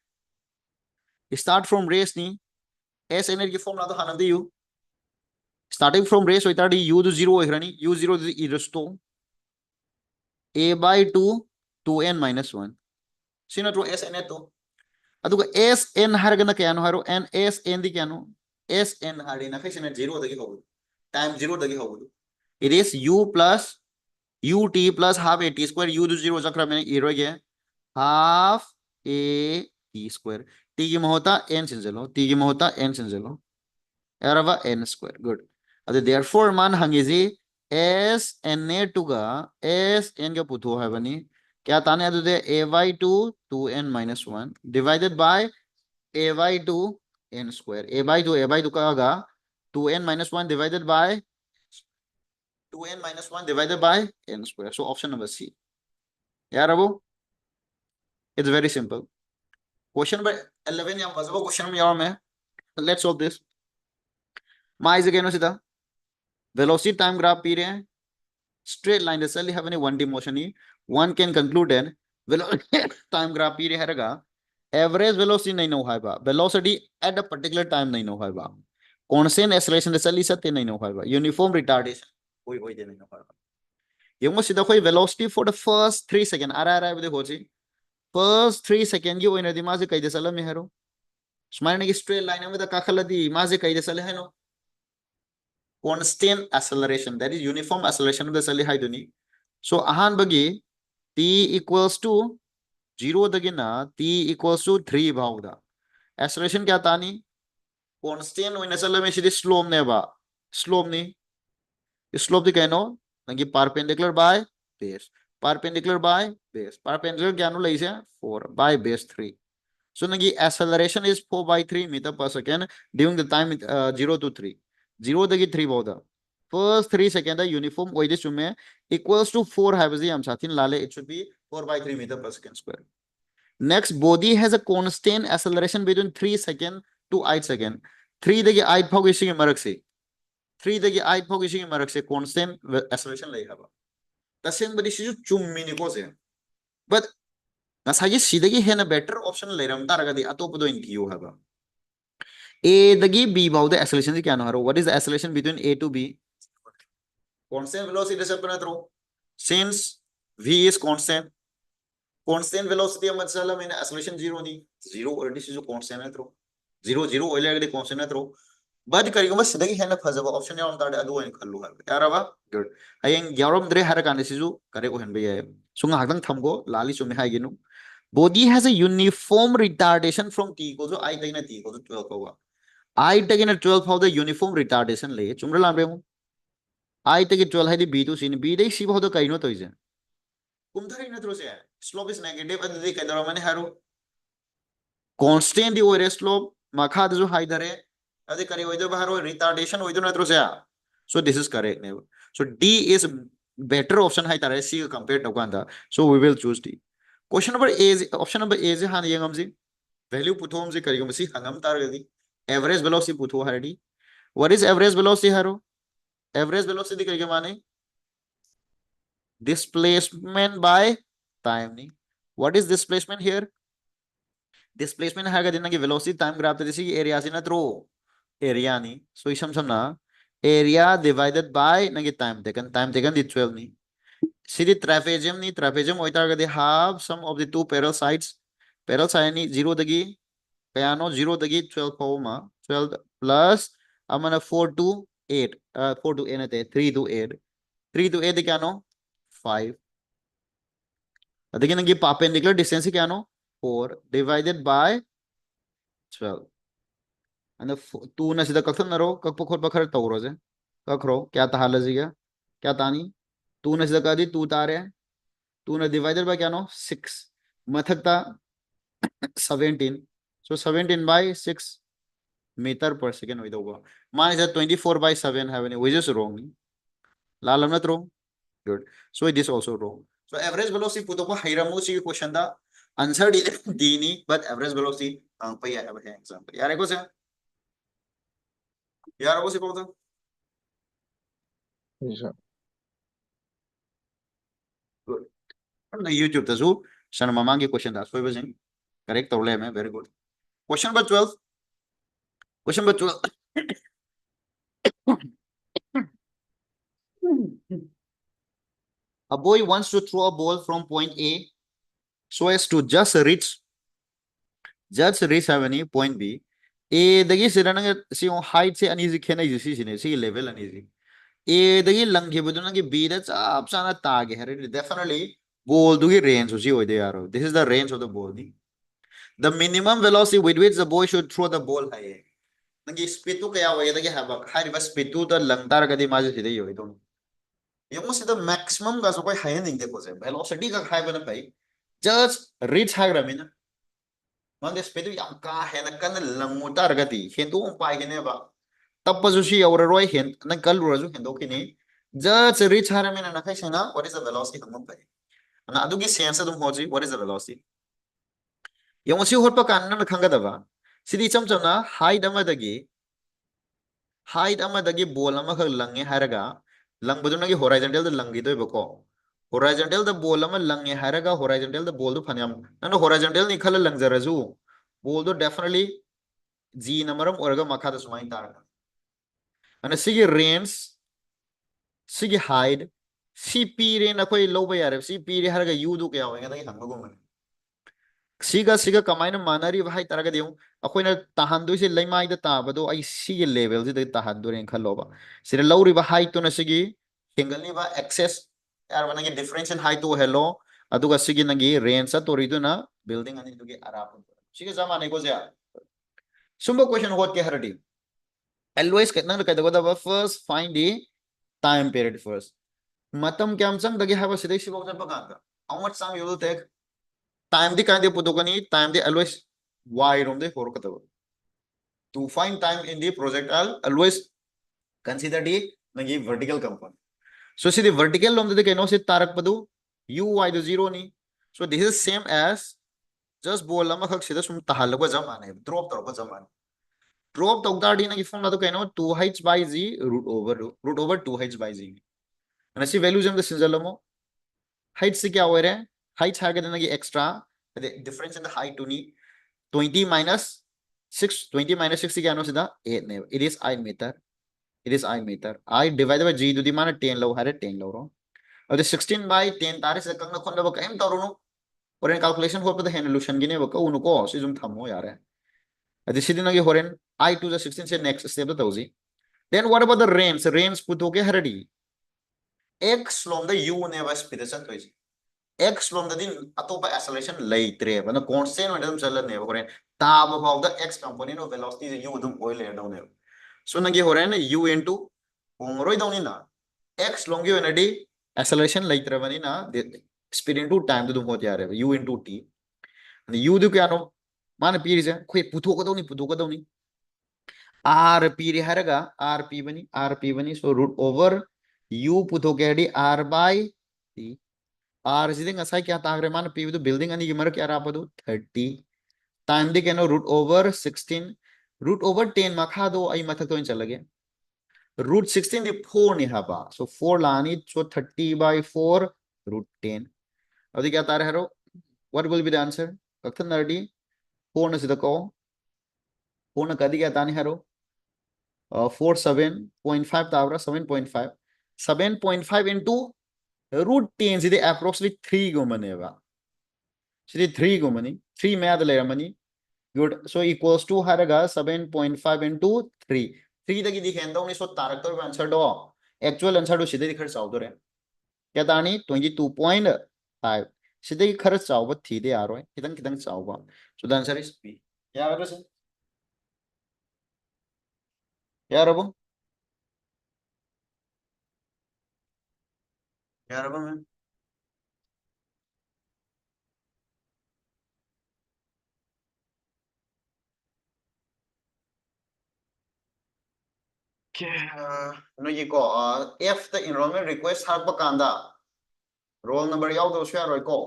start from race ni s nth ki form la do hanan you starting from race with u to 0 u 0 is e raised to a by 2 2n minus 1 sino to sn to aduga sn haragana kayano haro n sn di kayano sn harina kai sina 0 dagi hogudu time 0 dagi hogudu it is u plus ut plus half a t square u to 0 chakra mein iroge half a t square t ki mahota n sinjalo t ki mahota n sinjalo erava n square good adu therefore man hangezi s n a to ga s n ga putho habani kya tane adu de a by 2 2n minus 1 divided by a by 2 n square a by 2 ka ga 2n minus 1 divided by 2n minus 1 divided by n square so option number c yeah rabu it's very simple question number 11 ya mazaba question में yaar mein let's solve this ma is again sida velocity time graph pi rahe hain straight line necessarily have any one motion he one can conclude then velocity time graph pi rahe haga average velocity नहीं know है बा velocity at a particular time नहीं know है बा constant acceleration necessarily सत्य नहीं know है बा uniform retardation कोई कोई दे नहीं know है बा ये मो सीधा कोई velocity for the first 3 second आ रहा है देखो जी first 3 second की ओइना दिमाग से कई दे सला में हेरो स्माइल ने की straight line में दा काखला दी मां से कई दे सले है no constant acceleration that is uniform acceleration of the sali haiduni so ahan bagi t equals to 0 dagina t equals to 3 bhawda acceleration kya tani constant hoina sala me sidi slope ne ba slope ni slope di kaino nangi perpendicular by base perpendicular kya no lai se 4 by base 3 so nangi acceleration is 4 by 3 meter per second during the time 0 to 3 0 dagi 3 bawda first 3 second the uniform oide sume equals to 4 have the am sathin lale it should be 4 by 3 meter per second square next body has a constant acceleration between 3 second to 8 second 3 dagi 8 phog isi marak se 3 dagi 8 phog isi marak se constant acceleration lai haba taseng badi sisu chummi ni ko se but nasagi sidagi hena better option leiram taragadi atopodo in kiyo haba a dagi b bawda the acceleration kya no haro what is the acceleration between a to b constant velocity se apna throw since v is constant velocity मतलब मैंने acceleration 0 नहीं 0 already से जो constant है throw 0 0 already constant है throw बाद करेंगे बस सीधा ही है ना फंसा ऑप्शन यार उनका अदो इन खल्लू है यार अब गुड हयें यारोम द्रे हर काने से जो करे को हन बे है सुंगा हागदंग थमगो लाली सुमे हाय गिनु body has a uniform retardation from t को जो I तक ना t को जो 12 होगा I तक ना 12 how the uniform retardation ले चुमरे लान बे हूं I तक 12 है दी b to c ने b दे c बहुत तो कहीं नो तो इसे कुमथारी ना थ्रो से slope is negative अदे कदर माने हारो constant दी ओरे slope मखा दे जो हाई दरे अदे करे ओइदो बाहरो retardation ओइदो ना थ्रो से so this is correct never so d is better option hai tare c compared to kanda so we will choose d question number a is option number a is han yengam ji value puthom ji karigam si hangam tar gadi average velocity putho hardi what is average velocity haro average velocity karigam mane displacement by time ni what is displacement here displacement haga dinna ki velocity time graph te jisi area sin na throw area ni so isam samna area divided by nangi time taken the 12 ni see the trapezium ni trapezium oitar ga the half sum of the two parallel side ni 0 dagi kayano 0 dagi 12 pauma 12 plus amana 4 to 8 4 to 8 3 to 8 3 to 8 kya no 5 adiki nangi perpendicular distance kya no 4 divided by 12 and the 2 na sida kaktham naro kakpo khot pakhar tawro je kakro kya tahala jiga kya tani 2 na sida kadi 2 tare 2 na divided by kya no 6 mathakta 17 so 17 by 6 meter per second hoida hoga मान इसे 24 by 7 have any which is wrong lalam na wrong good so it is also wrong so average velocity puto ko hairamu si question da answer dini but average velocity ang pa ya have example yare ko se yare ko se ko Yes, sir. good na youtube ta zu san mamangi question da so ibasing correct tawle me very good question number 12 question number 12 A boy wants to throw a ball from point A so as to just reach havani point B. A dagi sirana si yung height se ani si kena si sine si level ani si. A dagi langge budu nangi B that's up sana tag hai. Definitely ball dugi range usi hoide yaro. This is the range of the ball. The minimum velocity with which the boy should throw the ball hai. Nangi speed tu kaya hoye dagi haba. Hai riba speed tu the langtar kadi maje side yoy to. Yung si the maximum ka so koi hai ning de ko se. Velocity ka hai bana pai. Just reach high ramina. Mang speed yang ka hena kan langutar gati. Hentu ang pai kene ba. Tapos si aura roy hen nang kalura ju hendo kini. Just reach high ramina na kai sena. What is the velocity hangam pai? Na adugi sense dum hoji. What is the velocity? Yung si hot pa kan na khanga daba. Sidi cham cham na height amadagi ball amakak lange haraga langbadu nagi horizontal da langi do bako horizontal da ball ama lange haraga horizontal da ball do phanyam nano horizontal ni khala langjarazu ball do definitely g namaram oraga makha da sumai tar ana sigi range sigi height cp re na koi loba yare cp re haraga u do kya hoega dagi hanggo man siga kamaina manari hai taraga diu akoina tahandu se leimai da tabado ai sigi level se da tahandu ren khaloba sira lawri ba height to na sigi hingali ba access yar banagi difference in height to hello aduga sigi nagi range sa tori do na building ani dugi arap sigi zamane ko ja sumba question hot ke haradi always ketna ka da first find the time period first matam kyam sang dagi haba sidai sibo ta baganga how much time you will take time di kind putokani time di always y rom de for kataba to find time in the projectile always consider the nagi vertical component so see the vertical rom de keno se tarak padu u y do 0 ni so this is same as just bol lama khak sida sum tahal ko jamane drop tor ko jamane drop tok da di nagi form to keno 2h by z root over 2h by z and see value jam the sinjalamo height se kya ho raha hai height ha ga nagi extra the difference in the height to ni 20 minus 6 20 minus 6 क्या no सीधा 8 ने it is I meter I divided by g to the माना 10 लो हरे 10 लो रो अब the 16 by 10 तारे से कंग खोंड बका M तारो no और इन calculation हो पता है सॉल्यूशन गिने बका उनको को से जुम थमो यार है अब सीधी ना के होरेन I to the 16 से next step तो तौजी then what about the range पुतो के हरडी x long the u ने बस पिदसन तो x lom da din atopa acceleration leitre bana constant ma dum chalan ne horen tab of the x component of velocity is u dum oil down ne so nagi horen u into omroi down na x long you energy acceleration leitre bani na speed into time dum hot yare u into t and u du kya no man p is khoi puthok ko dawni r p re haraga r p bani so root over u puthok edi r by t R is the asai kya tagre man P with the building and you mark yarapadu 30 time the can root over 16 root over 10 makhado I mathato in chalage root 16 the 4 ni haba so 4 lani so 30 by 4 root 10 अब क्या तार है what will be the answer कथन नरडी 4 न सिद्ध को 4 न कदी क्या तानी है 4 7.5 तावरा 7.5 7.5 into root 10 सीधे approximately 3 go बनेगा सीधे 3 go मनी 3 में आदले रमनी good so equals to हरेगा 7.5 into 3 3 तक दिखे तो उन्हें सो तारक तो आंसर दो actual आंसर दो सीधे दिखर चाव तो रे क्या तानी 22.5 सीधे दिखर चाव बत थी दे आ रहा है कितन कितन चाव बा so the answer is B यार बस यार अब मैं no ये को if the enrollment request har pa kanda roll number yaw do share roi ko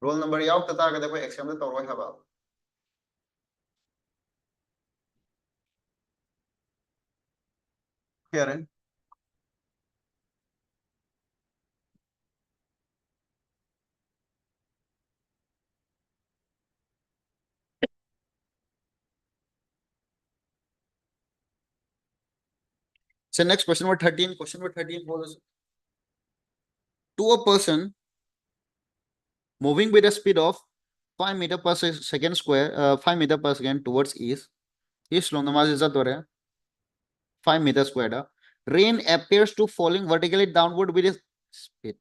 roll number yaw ta ta ga de ko exam de to roi ha ba क्या रे So next question number 13. Question number 13 was to a person moving with a speed of 5 meter per second square, 5 meter per second towards east. East long namaz is 5 meter squared. Rain appears to falling vertically downward with a speed.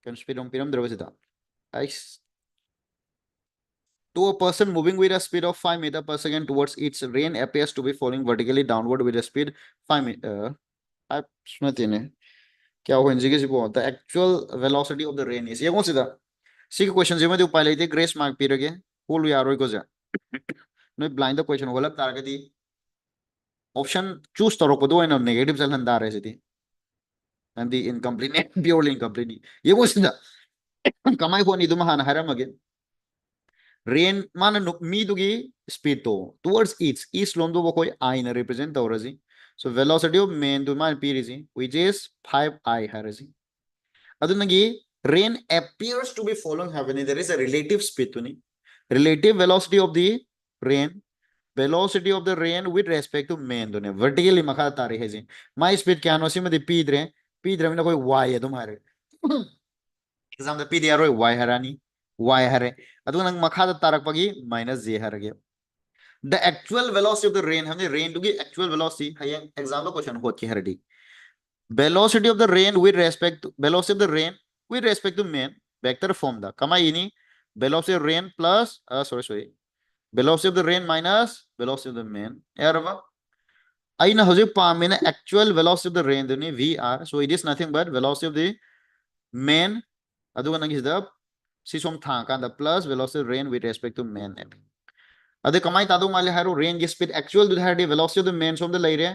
Can speed on piram dravasita. To a person moving with a speed of 5 meter per second towards its rain appears to be falling vertically downward with a speed 5 meter. The actual velocity of the rain is. ये कौन सी था? सी question से मैं तो पहले थे grace mark P रखे full यार को जा नहीं ब्लाइंड द क्वेश्चन वाला तार के दी ऑप्शन चूज तरो को दो है ना नेगेटिव चल हंदा रहे थी and the incomplete purely incomplete ये कौन सी था कमाई को नहीं तुम हाना हरम अगे rain mana mi dugi speed to towards east londo wo koi I na represent tawrazi so velocity of main to man pirisi which is 5I harazi adunagi rain appears to be following heaven there is a relative speed to ni relative velocity of the rain velocity of the rain with respect to main to ne vertically makha tari hai ji my speed kya no sima de pidre na koi y adum hare exam the pd aroi y harani y hare adu nang makha tarakpagi minus j harage the actual velocity of the rain हमने rain to give actual velocity है example question होत की हरडी velocity of the rain with respect to velocity of the rain with respect to main vector form da kama ini velocity of rain plus sorry velocity of the rain minus velocity of the main यार aina hojik paamena actual velocity of the rain duni vr so it is nothing but velocity of the main aduga nang is the si som tha kanda plus velocity of rain with respect to main अदे कमाई तादो माले हारो rain की speed actual दु हाडी velocity of the man सोम the ले रे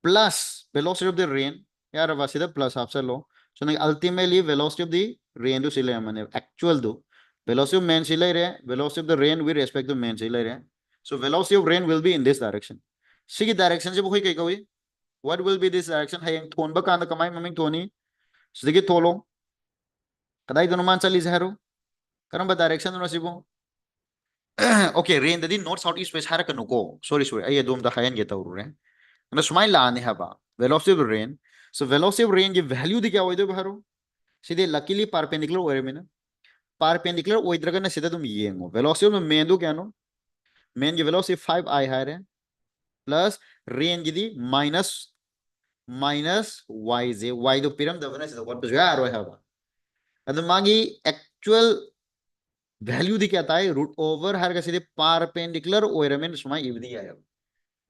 plus velocity of the rain यार वासिदा प्लस आपसे लो सो ने ultimately velocity of the rain दु सिले माने एक्चुअल दु वेलोसिटी ऑफ मेन सिले रे velocity of the rain with respect to man सिले रे so velocity of rain will be in this direction सिगी डायरेक्शन से बखोई कई कई what will be this direction है थोन बका न कमाई ममिंग थोनी सिगी थोलो कदाई दोनो मान चली जहरो करम डायरेक्शन नो सिबो okay rain the north south east west haraka no go sorry ay dom da hayan geta ure na smile la ne haba velocity of rain so velocity of rain ki value di kya hoide baharo सीधे luckily perpendicular ore में ना perpendicular oidraga na सीधा तुम ये ngo velocity of main do क्या no main की velocity 5I है plus rain की दी minus y do piram दबना सीधा what तो यार होए हवा अदम मागी actual वैल्यू दी क्या है रूट ओवर हर का सीधे परपेंडिकुलर ओइरमेंट सुमाई इवदी आया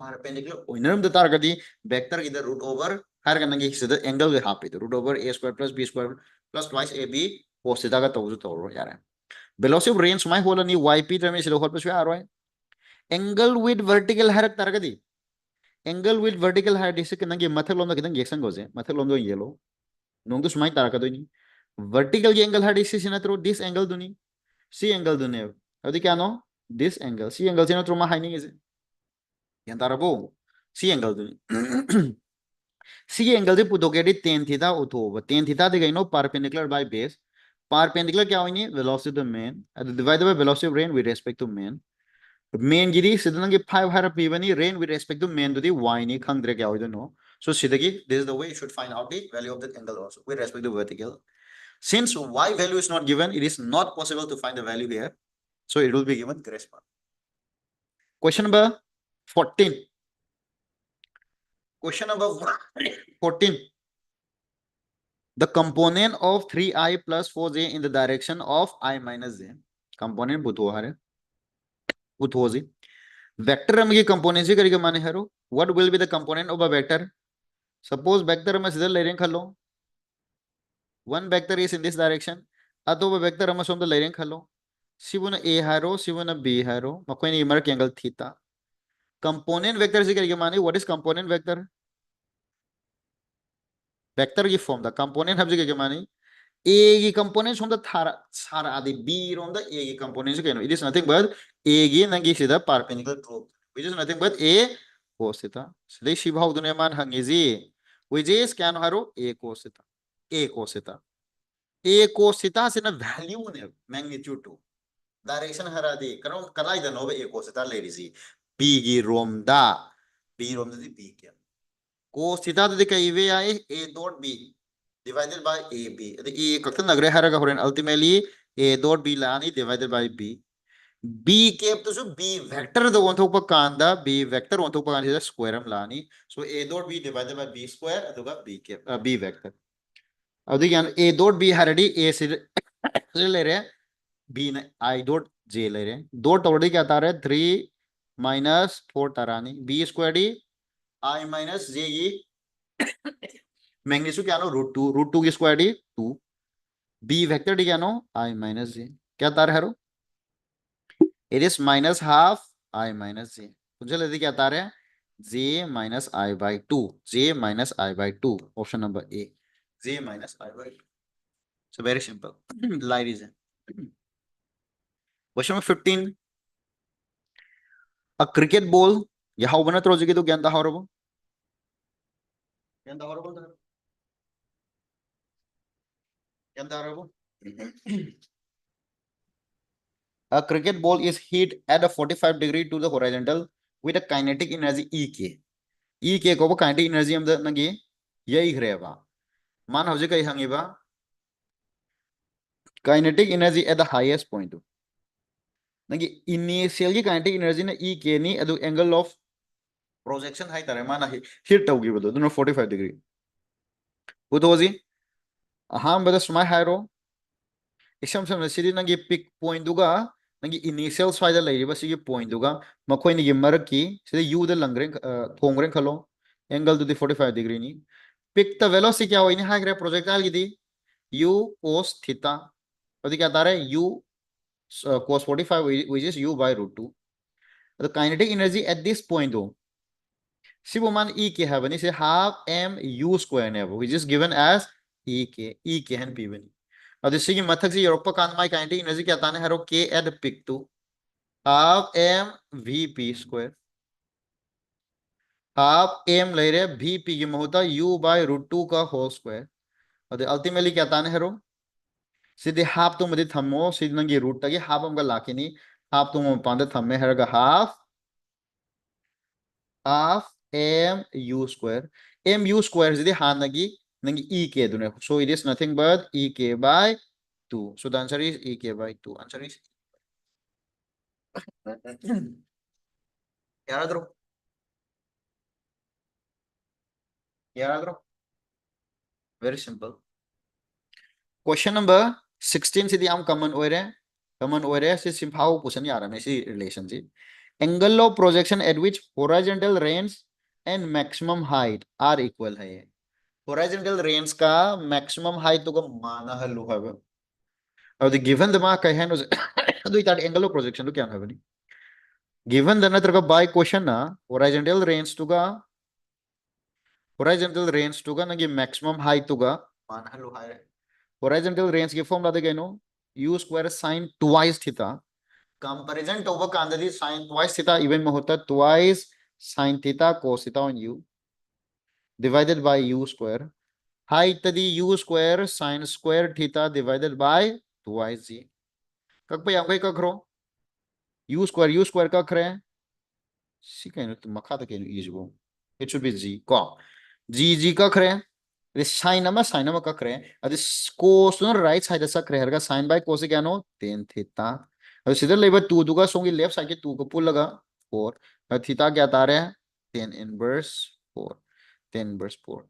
परपेंडिकुलर ओइनरम दतार गदी वेक्टर इधर रूट ओवर हर का नंगे सीधे एंगल के हाफ पे root over a square plus b square plus twice ab cos theta का तौजु तौरो यार वेलोसिटी ऑफ रेन सुमाई होला नी yp टर्म में सीधे होत पे आ रहा है एंगल विद वर्टिकल हर तार गदी एंगल विद वर्टिकल हर दिसे के नंगे मथे लोम के नंगे एक्शन गोजे मथे लोम दो येलो नोंग तो सुमाई तार का दो नी वर्टिकल के एंगल हर दिसे सिना दिस एंगल दुनी C angle do ne adi kya no this angle C angle sino truma hiding is yan tarabo C angle do C angle de puto ke tan theta utho tan theta de gaino perpendicular by base perpendicular kya hoini velocity of the main divided by velocity of rain with respect to main gidi sidana ke 5 har p bani rain with respect to main do the y ni khangdre kya hoido no so sidagi this is the way you should find out the value of that angle also with respect to vertical. Since y value is not given, it is not possible to find the value here. So it will be given grace mark. Question number 14. Question number 14. The component of 3I plus 4j in the direction of I minus j. Component buthohare. Buthozi. Vector में component से करेगा माने हरो. What will be the component of a vector? Suppose vector में सीधे ले रहे हैं one vector is in this direction अतो vector हम सोम द ले रहे हैं खलो सिवुन a haro सिवुन b haro मकोई ने इमर एंगल थीटा component vector से करेगा माने what is component vector vector की form द component हम से करेगा माने a की component सोम द सारा आदि b रोम द a की component से कहनो it is nothing but a की नंगी सीधा perpendicular to which is nothing but a cos theta सदै शिभाव दुनिया मान हंगेजी which is क्या नो हरो a cos theta a cos theta a cos theta से ना value ने magnitude to direction हरा दे करो करा इधर नो a cos theta ले रही b की रोम दा b क्या cos theta to the kaive a dot b divided by ab the e kaktan nagre haraga horen ultimately a dot b lani divided by b b cap to so b vector the one thok kanda b vector one thok kan is square am lani so a dot b divided by b square aduga b cap b vector adu yan a dot b haradi a se le re b na I dot j ले रहे हैं दो टोड़ी क्या आता है 3 - 4 तारानी b square d I minus j ये magnitude क्या नो √2 की square d 2 b vector d क्या नो I माइनस जे क्या तार है रो it is minus half I minus j मुझे लेते क्या तार है j minus I/2 j minus I/2 option number A j minus I/2 so very simple light is question number 15 a cricket ball यहाँ बना तो रोज की तो क्या था हॉरबो क्या था हॉरबो क्या था हॉरबो A cricket ball is hit at a 45 degree to the horizontal with a kinetic energy EK. EK को kinetic energy हम नगे यही करेगा. मान हो जाए कहीं हंगेगा. Kinetic energy at the highest point. नगे initial की kinetic energy ना EK नहीं अदु angle of projection है तारे माना hit होगी बदो दोनों 45 degree. वो तो जी हाँ बदो समय है रो. इसम समझ सीधी नगे pick point दुगा नंगी इनिशियल स्वाइदा लेरिबा सिगी पॉइंट दुगा मखोइनि गी मरक की सिदे यू द लंग्रे थोंग्रे खलो एंगल टू द 45 डिग्री नी पिक द वेलोसिटी क्या होइनि हाग्रे प्रोजेक्टाइल गी दी u cos थीटा अदि क्या तारे u cos 45 which is u by √2 the kinetic energy at this point दो सिबो मान e के है बनी से हाफ m u स्क्वायर ने which is given as e के हन p बनी अब सिगी मथक से यूरोप कान माय kinetic energy क्या ताने हरो k at pic 2 half m vp square half m ले रहे vp की महोता u बाय √2 का होल स्क्वायर और अल्टीमेटली क्या ताने हरो सीधे हाफ तो मदे थमो सीधे नंगी रूट तक हाफ हमका लाकिनी हाफ तो पांडे थमे हरगा half m u square m u square सीधे हां नगी नंगी e के दुने so it is nothing but e k by 2 so the answer is e k by 2 answer is याद रखो याद रखो very simple question number 16 से हम common ओरे से सिंपल क्वेश्चन यार में इसी रिलेशन से angle of projection at which horizontal range and maximum height are equal है horizontal range का maximum height तो का माना है लो है अब given the mark है ना तो इतार angle of projection तो क्या है बनी given the नतर का by question ना horizontal range तो का ना कि maximum height तो का माना है लो है horizontal range की फॉर्मूला दे गए u square sin twice theta comparison to कांददी sin twice theta even में होता twice sin theta cos theta on u divided by u square height तदी u square sin square theta divided by twice g कक पे यहाँ कक रो u square कक रहे सी कहीं तो मखा तक ये जो it should be g को g कक रहे साइन कक रहे अदि कोस नो राइट साइड सक रहे हरगा साइन बाय कोस क्या नो tan थीटा अब सीधे लेबा 2 दुगा सोंगी लेफ्ट साइड के 2 को पुल लगा 4 अब थीटा क्या आ रहा है tan इनवर्स 4 tan इनवर्स 4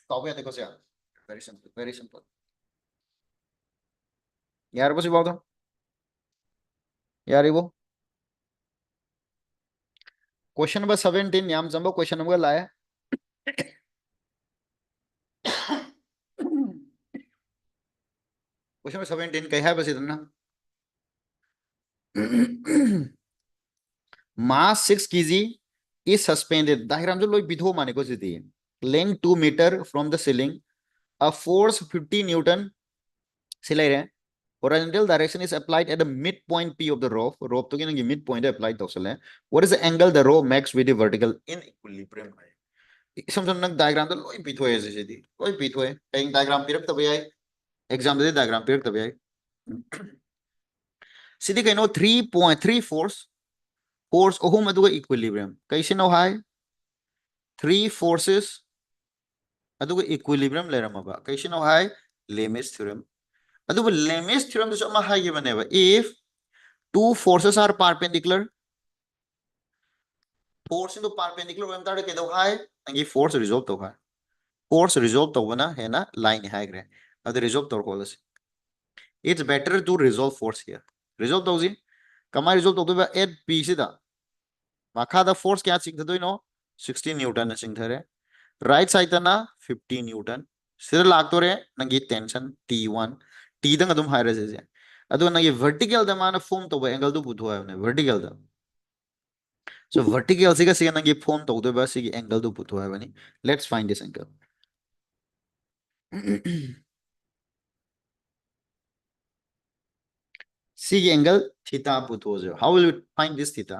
तो अब देखो से वेरी सिंपल यार बस बात यार वो क्वेश्चन नंबर 17 याम जंबो क्वेश्चन नंबर लाया क्वेश्चन नंबर 17 कह है बस इतना mass 6 kg is suspended diagram जो लोग विधो माने को दी length 2 meter from the ceiling a force 50 newton से ले रहे हैं horizontal direction is applied at the midpoint p of the rope तो क्या midpoint applied तो चले what is the angle the rope makes with the vertical in equilibrium समझो नंग diagram तो लोग विधो है जैसे दी लोग विधो है कहीं diagram पिरक तब आए exam दे diagram पिरक तब आए सीधे कहीं नो 3.3 force ओहम अदुगा इक्विलिब्रियम कैसे no hi three forces aduga equilibrium leramaba kaishino hai Lem's theorem aduga Lem's theorem dasu ama haigibaneba if two forces are perpendicular force into perpendicular when tare kedo hai nangi force resolve to hai force resolve to bana hai na line hai gre adu resolve to kolas it's better to resolve force here resolve to zi kama resolve to ba at p sida makha the force kya ching thadoi no 16 newton na ching thare right side na 50 newton sida lagtore nangi tension t1 t dang adum haira je adu nangi vertical da mana form to ba angle du butu hai ne vertical da so vertical siga siga nangi form to do ba sigi angle du butu hai bani let's find this angle sigi angle theta butu jo how will you find this theta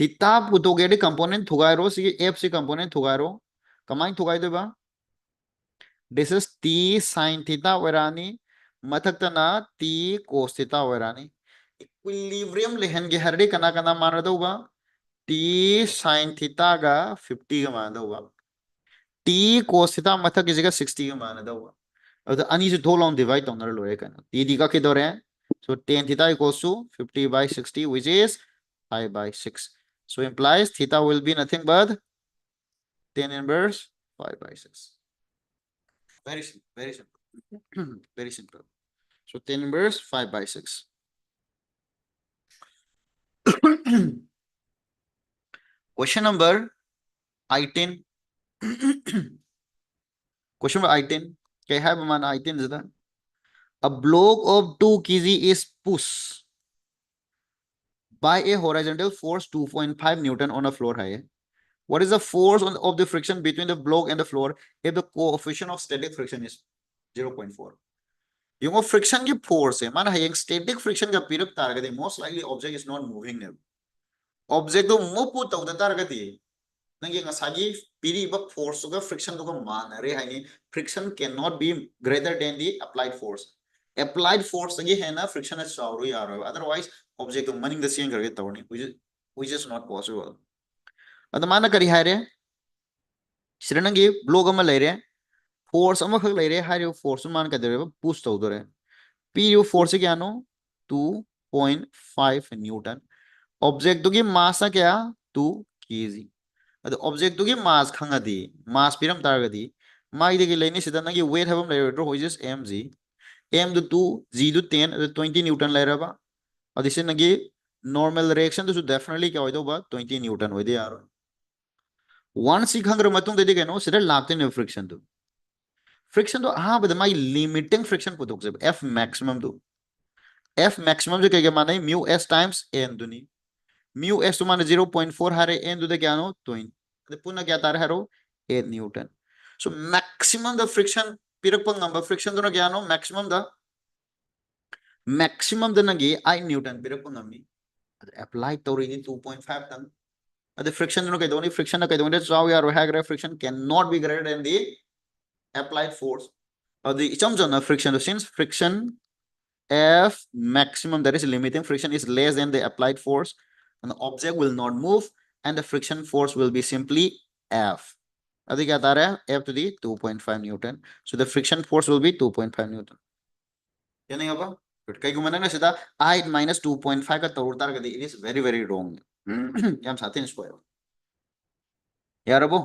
theta butu ge component thugai ro sigi f si component thugai ro kamai thugai do ba this is t sin theta oirani mathakta t cos theta oirani equilibrium lehen ge harde kana kana mana do ba t sin theta ga 50 ga mana do ba t cos theta mathak ki jagah 60 ga mana do ba adu ani se thol on divide tawnar lore kana t di ka ke dore so tan theta equals to 50 by 60 which is 5 by 6 so implies theta will be nothing but tan inverse 5 by 6 very simple very simple very simple so tan inverse 5 by 6 question number 18 question number 18 okay have man 18 is that a block of 2 kg is pushed by a horizontal force 2.5 newton on a floor height. What is the force of the friction between the block and the floor if the coefficient of static friction is 0.4? Yung friction ki force hai mana hayang static friction ka pirak taragadi most likely object is not moving now. Object to move pu tawda taragadi nangi ngasagi piri ba force ga friction to ka manare haini friction cannot be greater than the applied force. Applied force agi hai na friction is chawru yaro otherwise object to maning the same karge tawni which is not possible. Adamana kari hai re siranangi block ama leire force ama khak leire hai re force man ka dere push tawdore pu force kya no 2.5 newton object to ki mass kya 2 kg adu object to ki mass khangadi mass piram targadi mai de ki leini sida na ki weight habam leiro which is mg m do 2 g do 10 adu 20 newton leiraba adu sin nagi normal reaction to definitely kya hoido ba 20 newton hoide yaro once si khangra matung de ke no sida lagte ne friction to ha bad mai limiting friction putok se f maximum do f maximum je ke mane mu s times n duni mu s to माने 0.4 हारे n दुदे क्या no 20 अदे पुनः क्या तार हारो 8 Newton so maximum the friction पिरक पंग number friction तो ना क्या no maximum the Negi 8 Newton पिरक पंग नमी apply तो रही 2.5 तन अदे friction तो ना क्या दोनी friction ना क्या दोनी चाव यार है अगर friction cannot be greater than the applied force अदे इचम जो ना friction तो since friction F maximum that is limiting friction is less than the applied force and the object will not move and the friction force will be simply F. Adi kya ata raha hai F to the 2.5 Newton. So the friction force will be 2.5 Newton. क्या नहीं होगा? कई को मैंने ना सीधा I minus 2.5 का तोड़तार कर दी. It is very very wrong. क्या हम साथी नहीं स्क्वायर. यार अबो.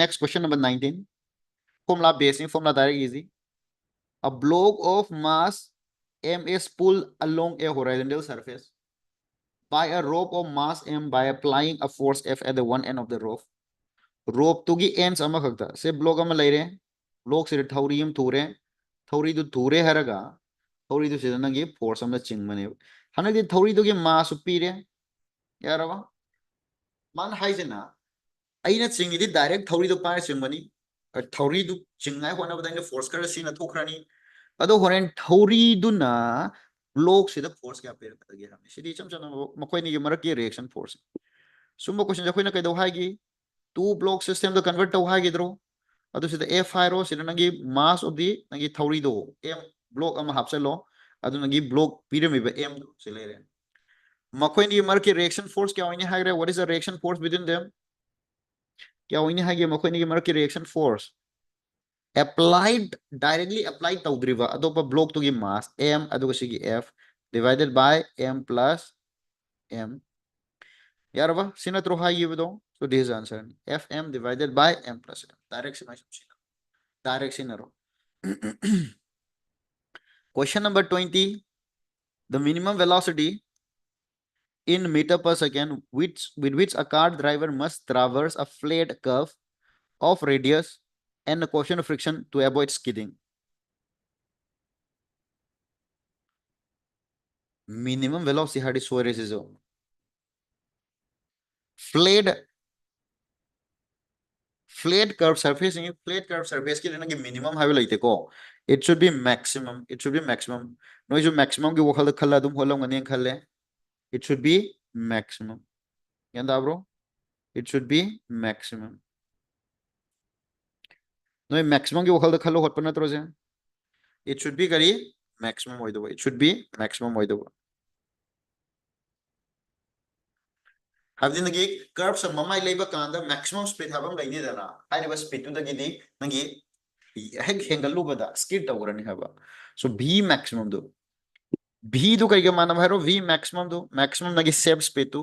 Next question number 19. Formula basing formula direct easy. A block of mass m is pulled along a horizontal surface by a rope of mass m by applying a force F at the one end of the rope. Rope to gi ends ama khakta. Se block ama laire. Block se thauri am thure. Thauri du thure haraga. Thauri du se nangi force ama ching mane. Hanagi thauri du gi mass upire. Yarava. Man haijena. Aina chingi di direct thauri du pare ching mani. Thauri du chingai hona badanga force kar sina thokrani. Ado horen thauri du na block se the force kya pair katagi hamne. Sidi cham chana makoi ni marak ki reaction force. Summa question jakoi na kai do haigi. Two block system to convert to hai gidro adu sida f hiro sida nangi mass of the nangi thauri do m block ama hapselo adu nangi block pyramid m do selere मखोइनी मरके reaction force क्या होइने हाइरे what is the reaction force between them क्या होइने हाइगे मखोइनी मरके reaction force applied directly applied tawdriba adopa block to gi mass m aduga sigi f divided by m plus m yaraba sinatro hagibido so this is answer fm divided by m plus m direction direction. Question number 20. The minimum velocity in meter per second with which a car driver must traverse a flat curve of radius and a coefficient of friction to avoid skidding. Minimum velocity hadi soire is flat curve surface flat curve surface ki lena ki minimum high laite ko it should be maximum no is maximum ki wo khala dum holam ngani khalle it should be maximum yanda bro it should be maximum no maximum ki wo khala khalo hot pana troje it should be kari maximum hoy do it should be maximum hoy do have din gi curve sa mamai leiba kanda maximum speed habam laini dana hai ba speed tu da gi di nangi heg hengalu bada skid tawrani haba so b maximum do v do kaiga mana bharo v maximum do maximum nagi shape speed to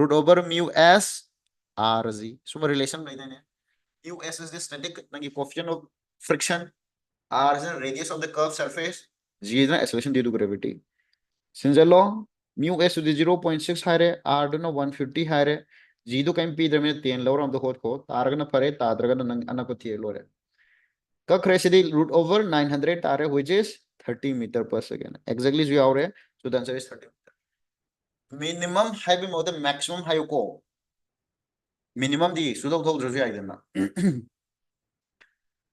root over mu s rz so relation lai dene mu s is the static nagi coefficient of friction r is the radius of the curved surface g is the acceleration due to gravity since the law mu s to the 0.6 higher r do no 150 higher g do kaim p drame 10 lower on the hot ko targana pare tadragana nang anapati lore Kakresidi root over 900 are which is 30 meter per second. Exactly as we are. So the answer is 30 meter. Minimum high be more than maximum high ko. Minimum the sudo thol review idena.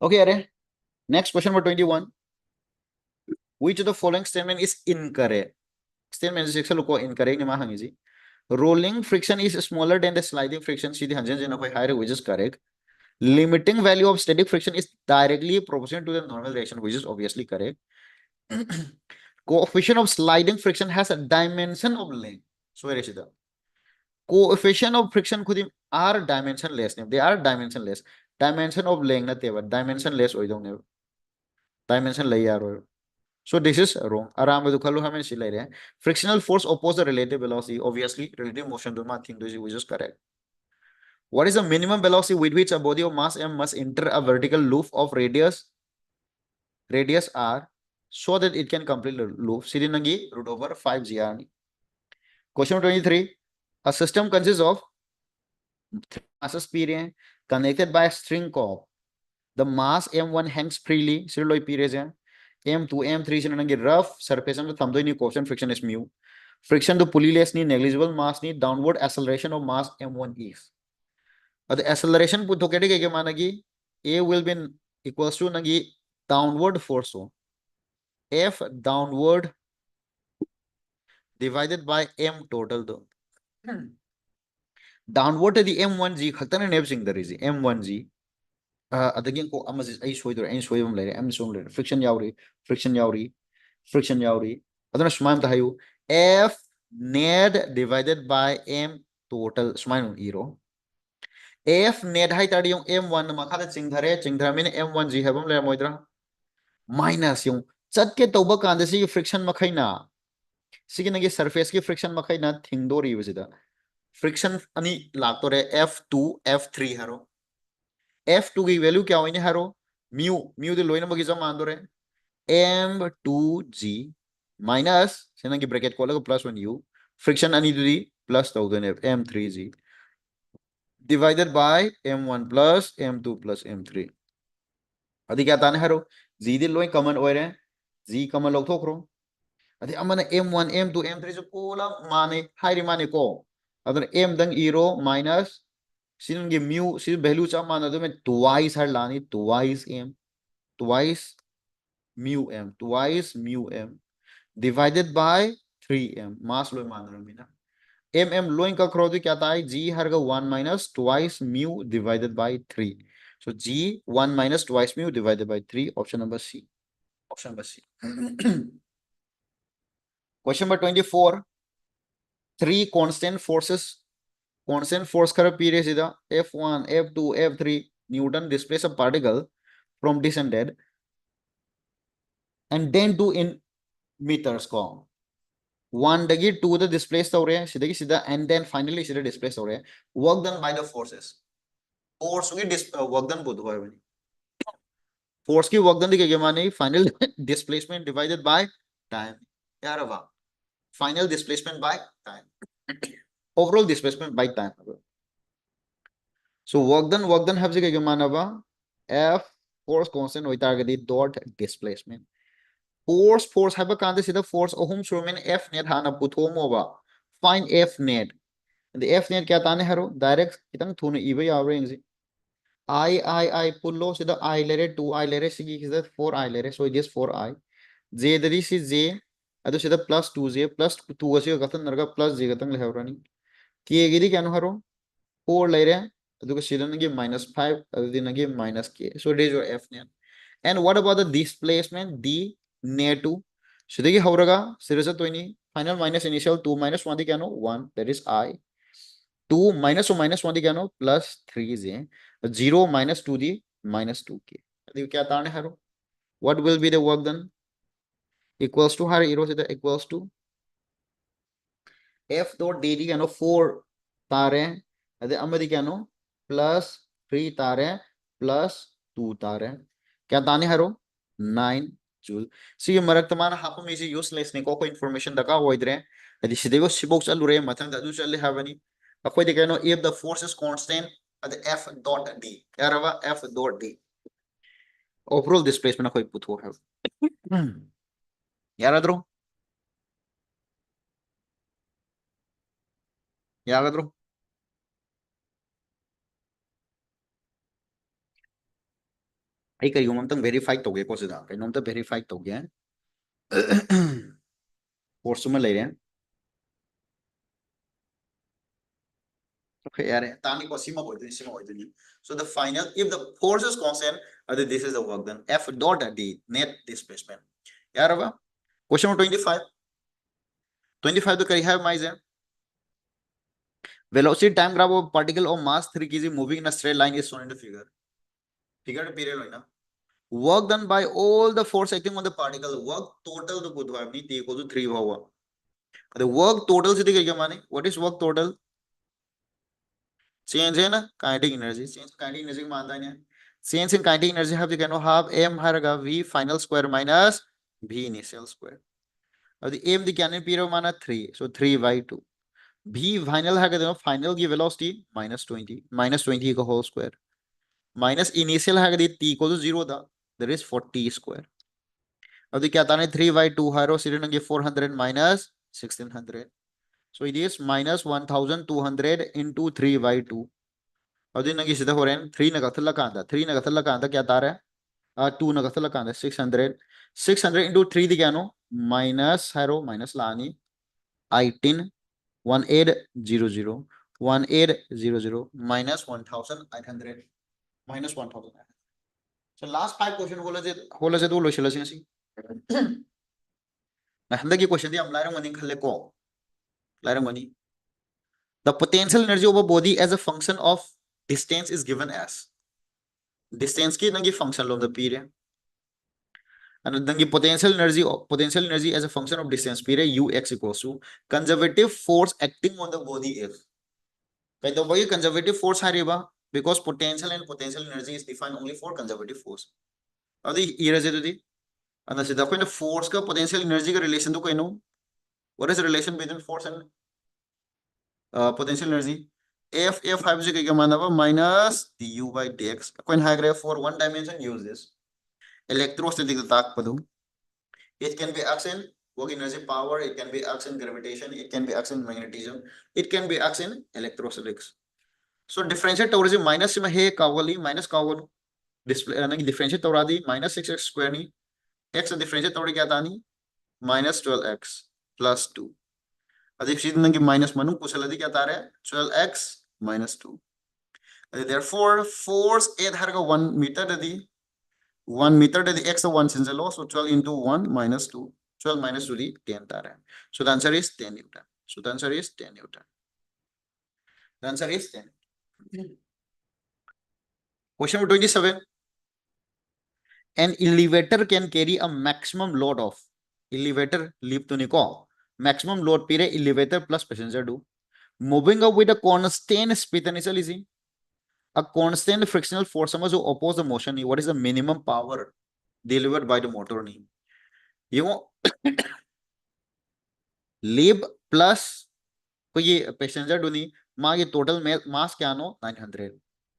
Okay, are. Next question number 21. Which of the following statement is incorrect? Statement is incorrect. Rolling friction is smaller than the sliding friction. See the higher which is correct. Limiting value of static friction is directly proportional to the normal reaction, which is obviously correct. Coefficient of sliding friction has a dimension of length. So where is it? Coefficient of friction could are dimensionless. They are dimensionless. Dimension of length not ever dimensionless or don't ever. Dimension layer. So this is wrong. Aram with the frictional force oppose the relative velocity. Obviously, relative motion do not think which is correct. What is the minimum velocity with which a body of mass m must enter a vertical loop of radius r so that it can complete the loop? Sirinagi root over 5 gr. Question 23. A system consists of three masses P connected by a string cord. The mass M1 hangs freely. M2, M3 is rough surface and the coefficient friction is mu. Friction to pulley-less ni negligible mass ni downward acceleration of mass M1 is. But the acceleration put A will be equals to nagi downward force. So F downward divided by M total though. Downward to the M1G khatana nebsing there is M1G. Again ko amaz ay soidur ay soidum lere M song lere friction yauri adana smaim ta hayu F net divided by M total smaim zero. F net hay tadi yung M1 makala chingthare min M1G habam lere moidra minus yung chat ke toba kanda si friction makai na sige nagi surface ki friction makai na thingdori bisida friction ani laktore F2 F3 haro F2 की value क्या होइने हारो mu दे लोइना बगी जमा आंदोरे M2G minus सेना की bracket को लगा +1U friction अनि दुदी plus तौदने M3G divided by M1 plus M2 plus M3 अदि क्या ताने हारो G दे लोइ कॉमन ओइरे G कॉमन लौथोक्रो अदि अमना M1 M2 M3 जो कोला माने हाइरि माने को अदर M दंग इरो minus sinungi mu sin value cha mana do में twice har lani twice mu m divided by 3m mass loy mana mina mm loin ka kro क्या था g har का 1 minus twice mu divided by 3 so g 1 minus twice mu divided by 3 option number C question number C question number 24 three constant forces, constant force khara period sida F1, F2, F3 Newton displace a particle from descended and then 2 in meters ko. 1 dagi 2 the displace tawre sidagi sida and then finally sida displace tawre. Work done by the forces. Force ki work done both hoy bani. Force ki work done di kya mane final displacement divided by time. Yaar aba. Final displacement by time. Overall displacement by time. So work done have kya mane ba F force constant hoy target dot displacement. Force have a kanda sida force ohum surmen F net hana puthomo ba. Find F net. The F net kya tane haro direct kitang thune iba yawe I pull sida I lere 2 I lere sigi is that 4 I lere so it is 4 I. J dari si J adu sida plus 2J plus 2 asi gatan narga plus J gatang lehavrani. K giri kya no haro 4 lere adu ka sida nagi minus 5 adu di nagi minus K. So it is your F net. And what about the displacement D near to? Shidagi hauraga sirasa 20 final minus initial 2 minus 1 di kya no 1 that is I. 2 minus 1 minus 1 di kya no plus 3J. 0 minus 2D minus 2K. What will be the work done? Equals to how equals it equals to F dot DD 4 tare. Amadi plus 3 tare plus 2 tare. Kya tane haro? 9 joule. See, marak tamana hapo me si useless ne ko information daka hoidre. Adi sidego sibok chalure matang dadu challe havani. Ako de kano if the force is constant at the F dot D. Yarava F dot D. Overall displacement ako put ho have. Yaradro. Yagadro. Ay kayo mamtang verify toge ko sida. Kayo mamtang verify toge. Force mo later. Okay, yare. Tani ko sima ko din. So the final, if the force is constant, this is the work done. F dot D net displacement. Yarava. Question number 25. 25 to carry have my velocity time graph of particle of mass 3 kg moving in a straight line is shown in the figure. Figure to period na. Work done by all the force acting on the particle. Work total to put T equal to 3 hour. The work total what is work total? Change in kinetic energy. Change kinetic energy change in kinetic energy have you have m haraga v final square minus v initial square. Now the m the can period mana 3. So 3 by 2. V final final की velocity minus 20 का whole square minus initial t equal to 0 था there is 40 square. अब क्या था 3 by 2 हारो सिर्फ 400 minus 1600 so it is minus 1200 into 3 by 2. अब नंगे सीधा हो रहे हैं 3 नगथला कांदा क्या था रहा 2 नगथला कांदा 600 into 3 दी क्या नो minus हारो minus लानी 18 1800 1800 minus 1800 minus 1000. So last 5 question whole se do lo shela sin na handa ki question di am laira mani khalle ko laira mani the potential energy of a body as a function of distance is given as distance ki nangi function lo the period and nangi potential energy as a function of distance period ux equals to conservative force acting on the body if kaito bagi conservative force hariba because potential and potential energy is defined only for conservative force adi iraje to di and the force ka potential energy ka relation to kaino what is the relation between force and potential energy f 5 se kya manava minus du by dx coin high for one dimension use this electrostatic attack padu it can be action work energy power it can be action gravitation it can be action magnetism it can be action electrostatics. So differentiate towards minus में है Kavali minus कावल display ना differentiate तोड़ा दी minus 6x square नी x differentiate तोड़ी क्या था नी minus 12x plus 2 अधिक सीधे ना कि minus मनु कुछ लदी क्या था रे 12x minus 2 therefore force 8 हर का 1 meter दे दी 1 meter दे दी x 1 since लो so 12 into 1 minus 2 12 minus 2 दी 10 था रे so the answer is 10 Newton. So the answer is 10 Newton. The answer is 10. Question number 27. An elevator can carry a maximum load of elevator lift to Nico. Maximum load period elevator plus passenger do. Moving up with a constant speed initial is a constant frictional force to oppose the motion. What is the minimum power delivered by the motor? You know, lib plus कोई passenger do नहीं माँ ये total mass क्या no 900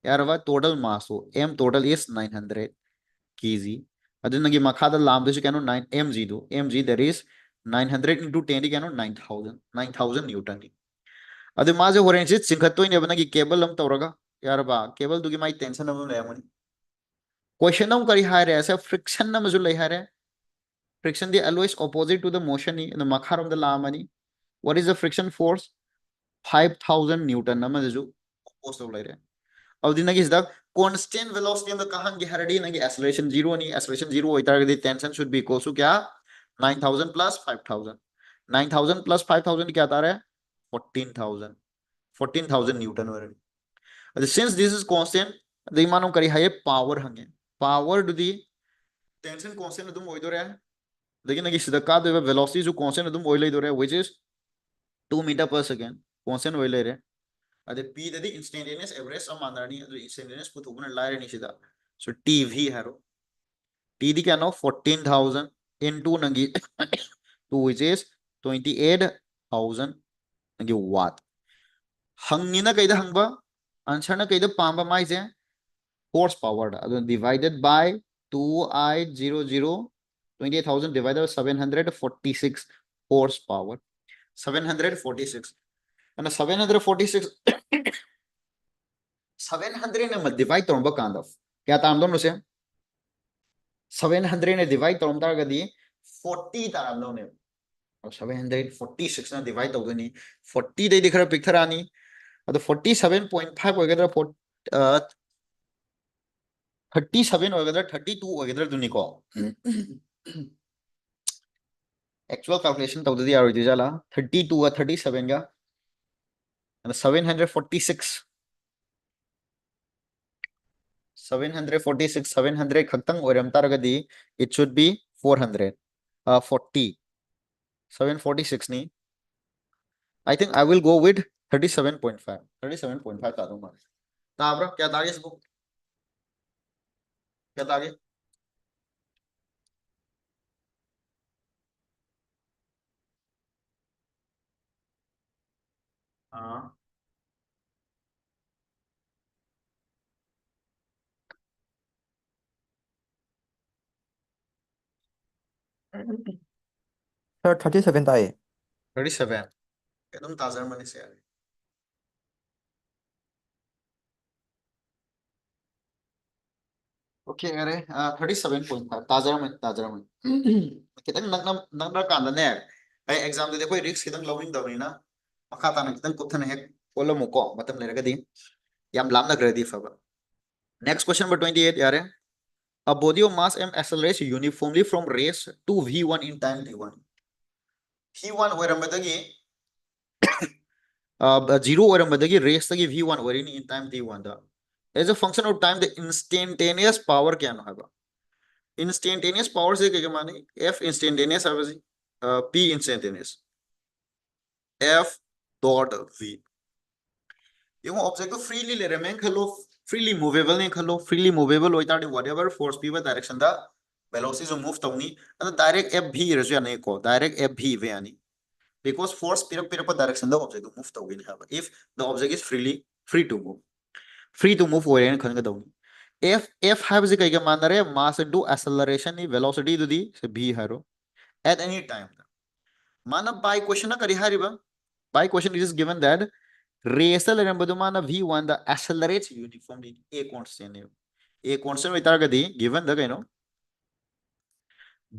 यार वह total mass हो m total is 900 kg ಅದನ್ನ ಮಖಾದ ಲಾಂಬ್ದಷ್ಟು canoe 9 mg ಇದು mg that is 900 into 10 canoe 9000 Newton ಅದು ಮಾಜೆ ಹೊರೆನ್ಸಿ ಸಿಂಖತ್ತೋಯ್ನೆ ಬನಗಿ ಕೇಬಲ್ ಅಮ್ ತವರಗ ಯಾರಬಾ ಕೇಬಲ್ ದುಗಿ ಮೈ ಟೆನ್ಷನ್ ಅಮ ಲೇಮನಿ ಕ್ವೆಶ್ಚನ್ ಅಮ್ ಕರಿ ಹಾರೆ ಅಸ ಫ್ರಿಕ್ಷನ್ ನ ಮಜು ಲೈ ಹಾರೆ friction the always opposite to the motion ni the makharam the lamani what is the friction force 5000 newton na maju opposite lai re ಅವದಿನಾಗಿ is the constant velocity in the kahan ge haradi nagi acceleration 0 ni acceleration 0 hoita the tension should be equal to kya 9000 plus 5000 9000 plus 5000 kya ata hai 14000 newton ho rahi since this is constant the manam kari hai power hange power to the tension constant adum hoido re lekin nagi sida ka the velocity jo constant adum hoilai do re which is 2 meter per second constant hoilai re अदे p ददी instantaneous average सम मानरानी अदे instantaneous पुथुगुना लारे निशिदा so tv हरो t दी क्या no 14000 into नंगी 2 which is 28000 नंगी watt हंगी ना कइदा हंगबा answer ना कइदा पांबा माइजे horse power दा अदे divided by 2i00 28000 divided by 746 horsepower 746 and 746 700 ने divide तोंबा कांदा क्या ताम दोनों से 700 ने divide तोंबा गदी 40 ताम दोनों ने और 746 ने divide तो गनी 40 दे दिख रहा पिक्चर आनी तो 47.5 वगैरह 37 वगैरह 32 वगैरह दुनी को actual calculation तो दे यार इधर जाला 32 और 37 का and 746 700 खत्तंग ओरम तारगदी it should be 400 40 746 नहीं I think I will go with 37.5 37.5 ता दूंगा ताबरा क्या तागे इसको क्या तागे हाँ सर 37 ताए 37 एकदम ताजा मनी से यार ओके अरे 37.5 ताजा में कितने नंग कांदा ने आई एग्जाम दे देखो रिस्क कितने लविंग दवनी ना मखा ताना कितने कुथन है कोलो मुको मतलब लेरगा दी याम लाम ना ग्रेदी फबा नेक्स्ट क्वेश्चन नंबर 28 यार a body of mass m accelerates uniformly from race to v1 in time t1 v1 ओरमबदगी 0 ओरमबदगी race तगी v1 ओरिनी in time t1 दा as a function of time the instantaneous power क्या ना होगा instantaneous power से क्या माने f instantaneous है बस p instantaneous f dot v ये वो ऑब्जेक्ट को फ्रीली ले रहे हैं खलो freely movable नहीं खलो freely movable होता है whatever force p direction दा velocity जो move तवनी अन direct f v रजू या नहीं को direct f v वे यानी because force पिरक पिरक direction दा object move तवगी नहीं है if the object is free to move हो रहे हैं खन का तवनी f है बस कहीं का मान रहे mass into acceleration नहीं velocity तो दी से v है रो at any time माना by question ना करी हारी बा by question it is given that रेसल एरंबदुमाना v1 the accelerates uniformly a constant with targadi given the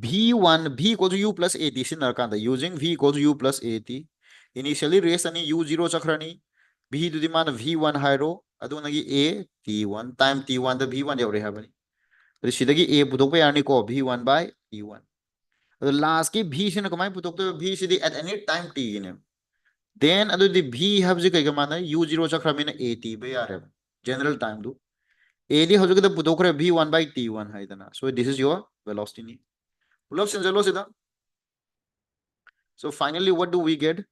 v1 v equals to u plus at sin narkanda using v equals to u plus at initially race ani u0 chakrani v to the man v1 hydro adu nagi a t1 time t1 the v1 yawre habani तो सीधे a पुतोक पे यानी को v1 by t1 तो last की v से न कमाई पुतोक तो v सीधे at any time t ने then adu di v have ji kai ga mana u0 chakra mina at be yare general time do ad hoju da putokre v1 by t1 haidana. So this is your velocity. Ulap sinjalo sida. So finally what do we get?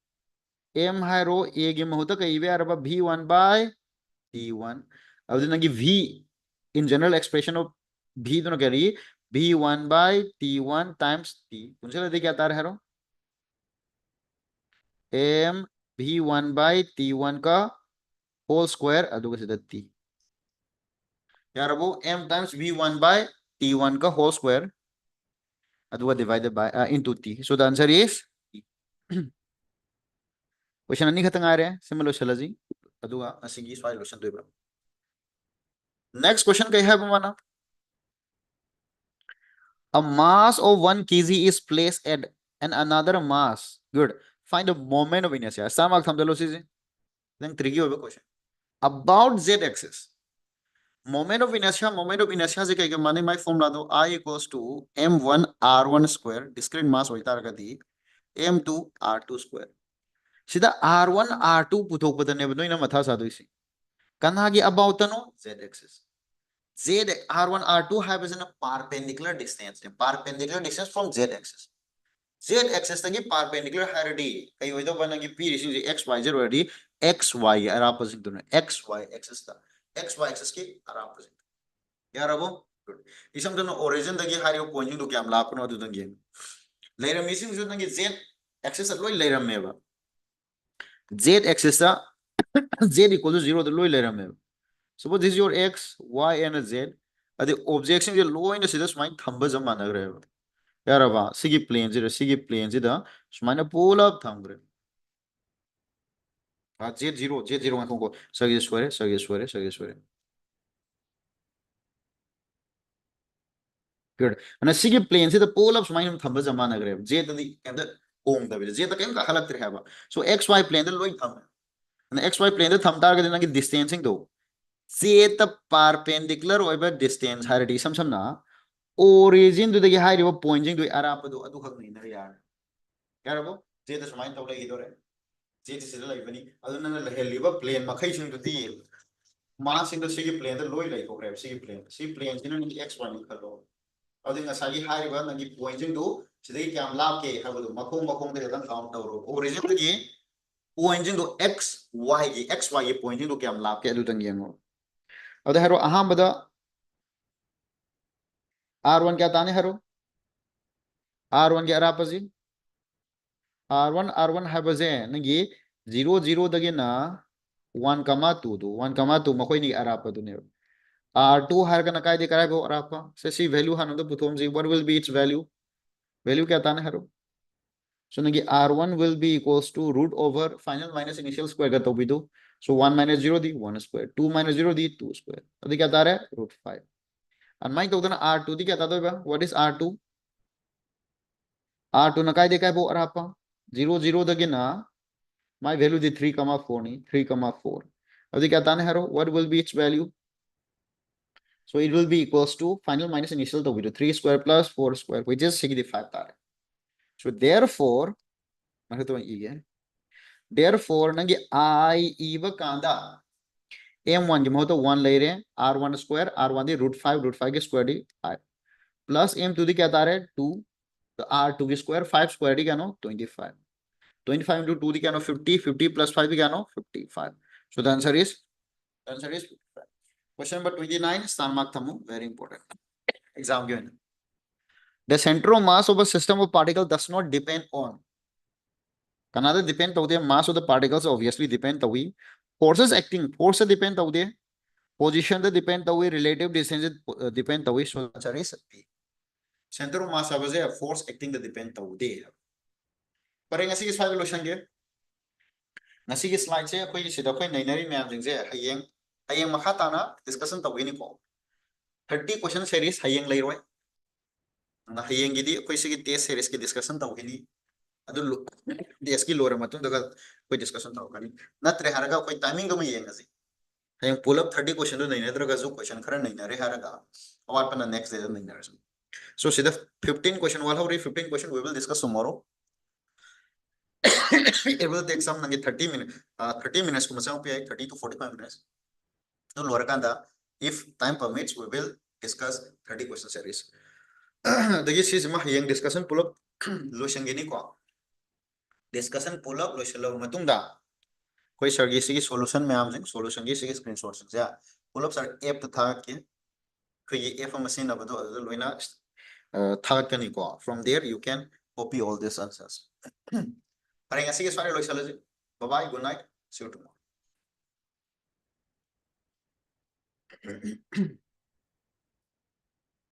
m haro a ge mahuta kai be araba v1 by t1. adu nagi v in general expression of v dono kari v1 by t1 times t kunse de kya tar haro m v1 by t1 ka whole square aduga sida t yarabo m times v1 by t1 ka whole square aduga divided by into t. So the answer is t. Question ani khatang are similar shalaji aduga asigi swai solution doiba. Next question kai hai mana a mass of 1 kg is placed at and another mass. Good. Find the moment of inertia. Samak thamdalo sisi. Then tricky over question. About z axis. Moment of inertia is like my formula do I equals to m1 r1 square discrete mass hoita ragadi m2 r2 square. Sida r1 r2 puthok padane bano ina matha sadu isi. Kanagi about no z axis. Z r1 r2 have is in a perpendicular distance. Perpendicular distance from z axis. Z axis tagi perpendicular hardy. Kayo ito banagi p is x y z already x y are opposite to x y axis ta x y axis ki are opposite. Yarabo good. Isam to origin tagi hari pointing to kam lap no to dangi. Later missing to dangi z axis at loy later meba. Z axis ta z equal to 0 the loy later meba. Suppose this is your x, y, and z. The objection is low in the scissors mind thumba zamana grave. Yarava, sigi planes, the smina pull up thumb grave. Z0, Z0, and go. Sagisware. Good. And a sigi planes, the pull up smine thumba zamana grave. Z the home the Z the halak have. So XY plane the low thumb. And the XY plane the thumb target is distancing though. Z the perpendicular over distance, harity, some na. Origin to the high river pointing to Arapado, Aduham yard. Carabo, say the smile of the Idore. Say this is like any other than the liver plane, Macation to deal. Mass in the sea plane, the low like of sea plane. Sea planes in the X1 color. Other than a sagi high river and keep pointing to, so they can laugh, have a Macomb, they don't count over. Origin to the pointing to X, Y, XY pointing to Cam Lap, Kedutan. Other hero Ahambada R1 Katani hero R1 Garapazi. R1 habaze nagi 0 dagi na 1,2 do 1,2 makoy ni arapa do ne R2 har ka nakai de karai bo arapa se si value hanu do butom ji what will be its value kya ta ne haro so nagi R1 will be equals to root over final minus initial square ka to bi do so 1 minus 0 di 1 square 2 minus 0 di 2 square adi kya ta hai root 5 and my to na R2 di kya ta do ba what is R2 nakai de kai bo arapa 0 dagi na my value is 3,4 ni 3,4 abhi kya tane haro what will be its value so it will be equals to final minus initial to 3 square plus 4 square which is 65 tare so therefore nangi I eva kanda m1 ki mahoto 1 le rahe r1 square r1 di root 5 ki square di 5 plus m2 di kya tare 2 तो r2 की square 5 square di kya no 25 25 into 2 the 50 plus 5 the 55 so the answer is 55. Question number 29 star mark thamu very important exam given the center of mass of a system of particles does not depend on kanada depend to the mass of the particles obviously depend to we forces acting force depend to the position the depend to we relative distance depend to we so the answer is P. Center of mass of a force acting the depend to the पर ngasi is 5 solution ge ngasi ki slide se koi sida koi nainari myam jing se hayeng makha tana discussion tawini ko 30 question series hayeng leiroi na hayeng gidi koi se ki test series ki discussion tawini adu test ki lore matun daga koi discussion tawkani natre haraga koi timing do mayeng ngasi hayeng pull up 30 question do nainare daga zo question khara nainare haraga awat pana next day nainare so sida 15 question wal hori 15 question we will discuss tomorrow It will take some 30 minutes, 30 minutes, 30 to 45 minutes. No lower if time permits, we will discuss 30 question series. The is my young discussion pull up lotion gini ko. Discussion pull up lotion lo matunda. Koi sargi sigi solution में आम solution की sigi screenshot से pull up sar app तो था कि कोई app machine अब तो लोइना था कनी को. From there you can copy all these answers. अरे ऐसे के सारे लोग चले जी. Bye bye, good night, see you tomorrow.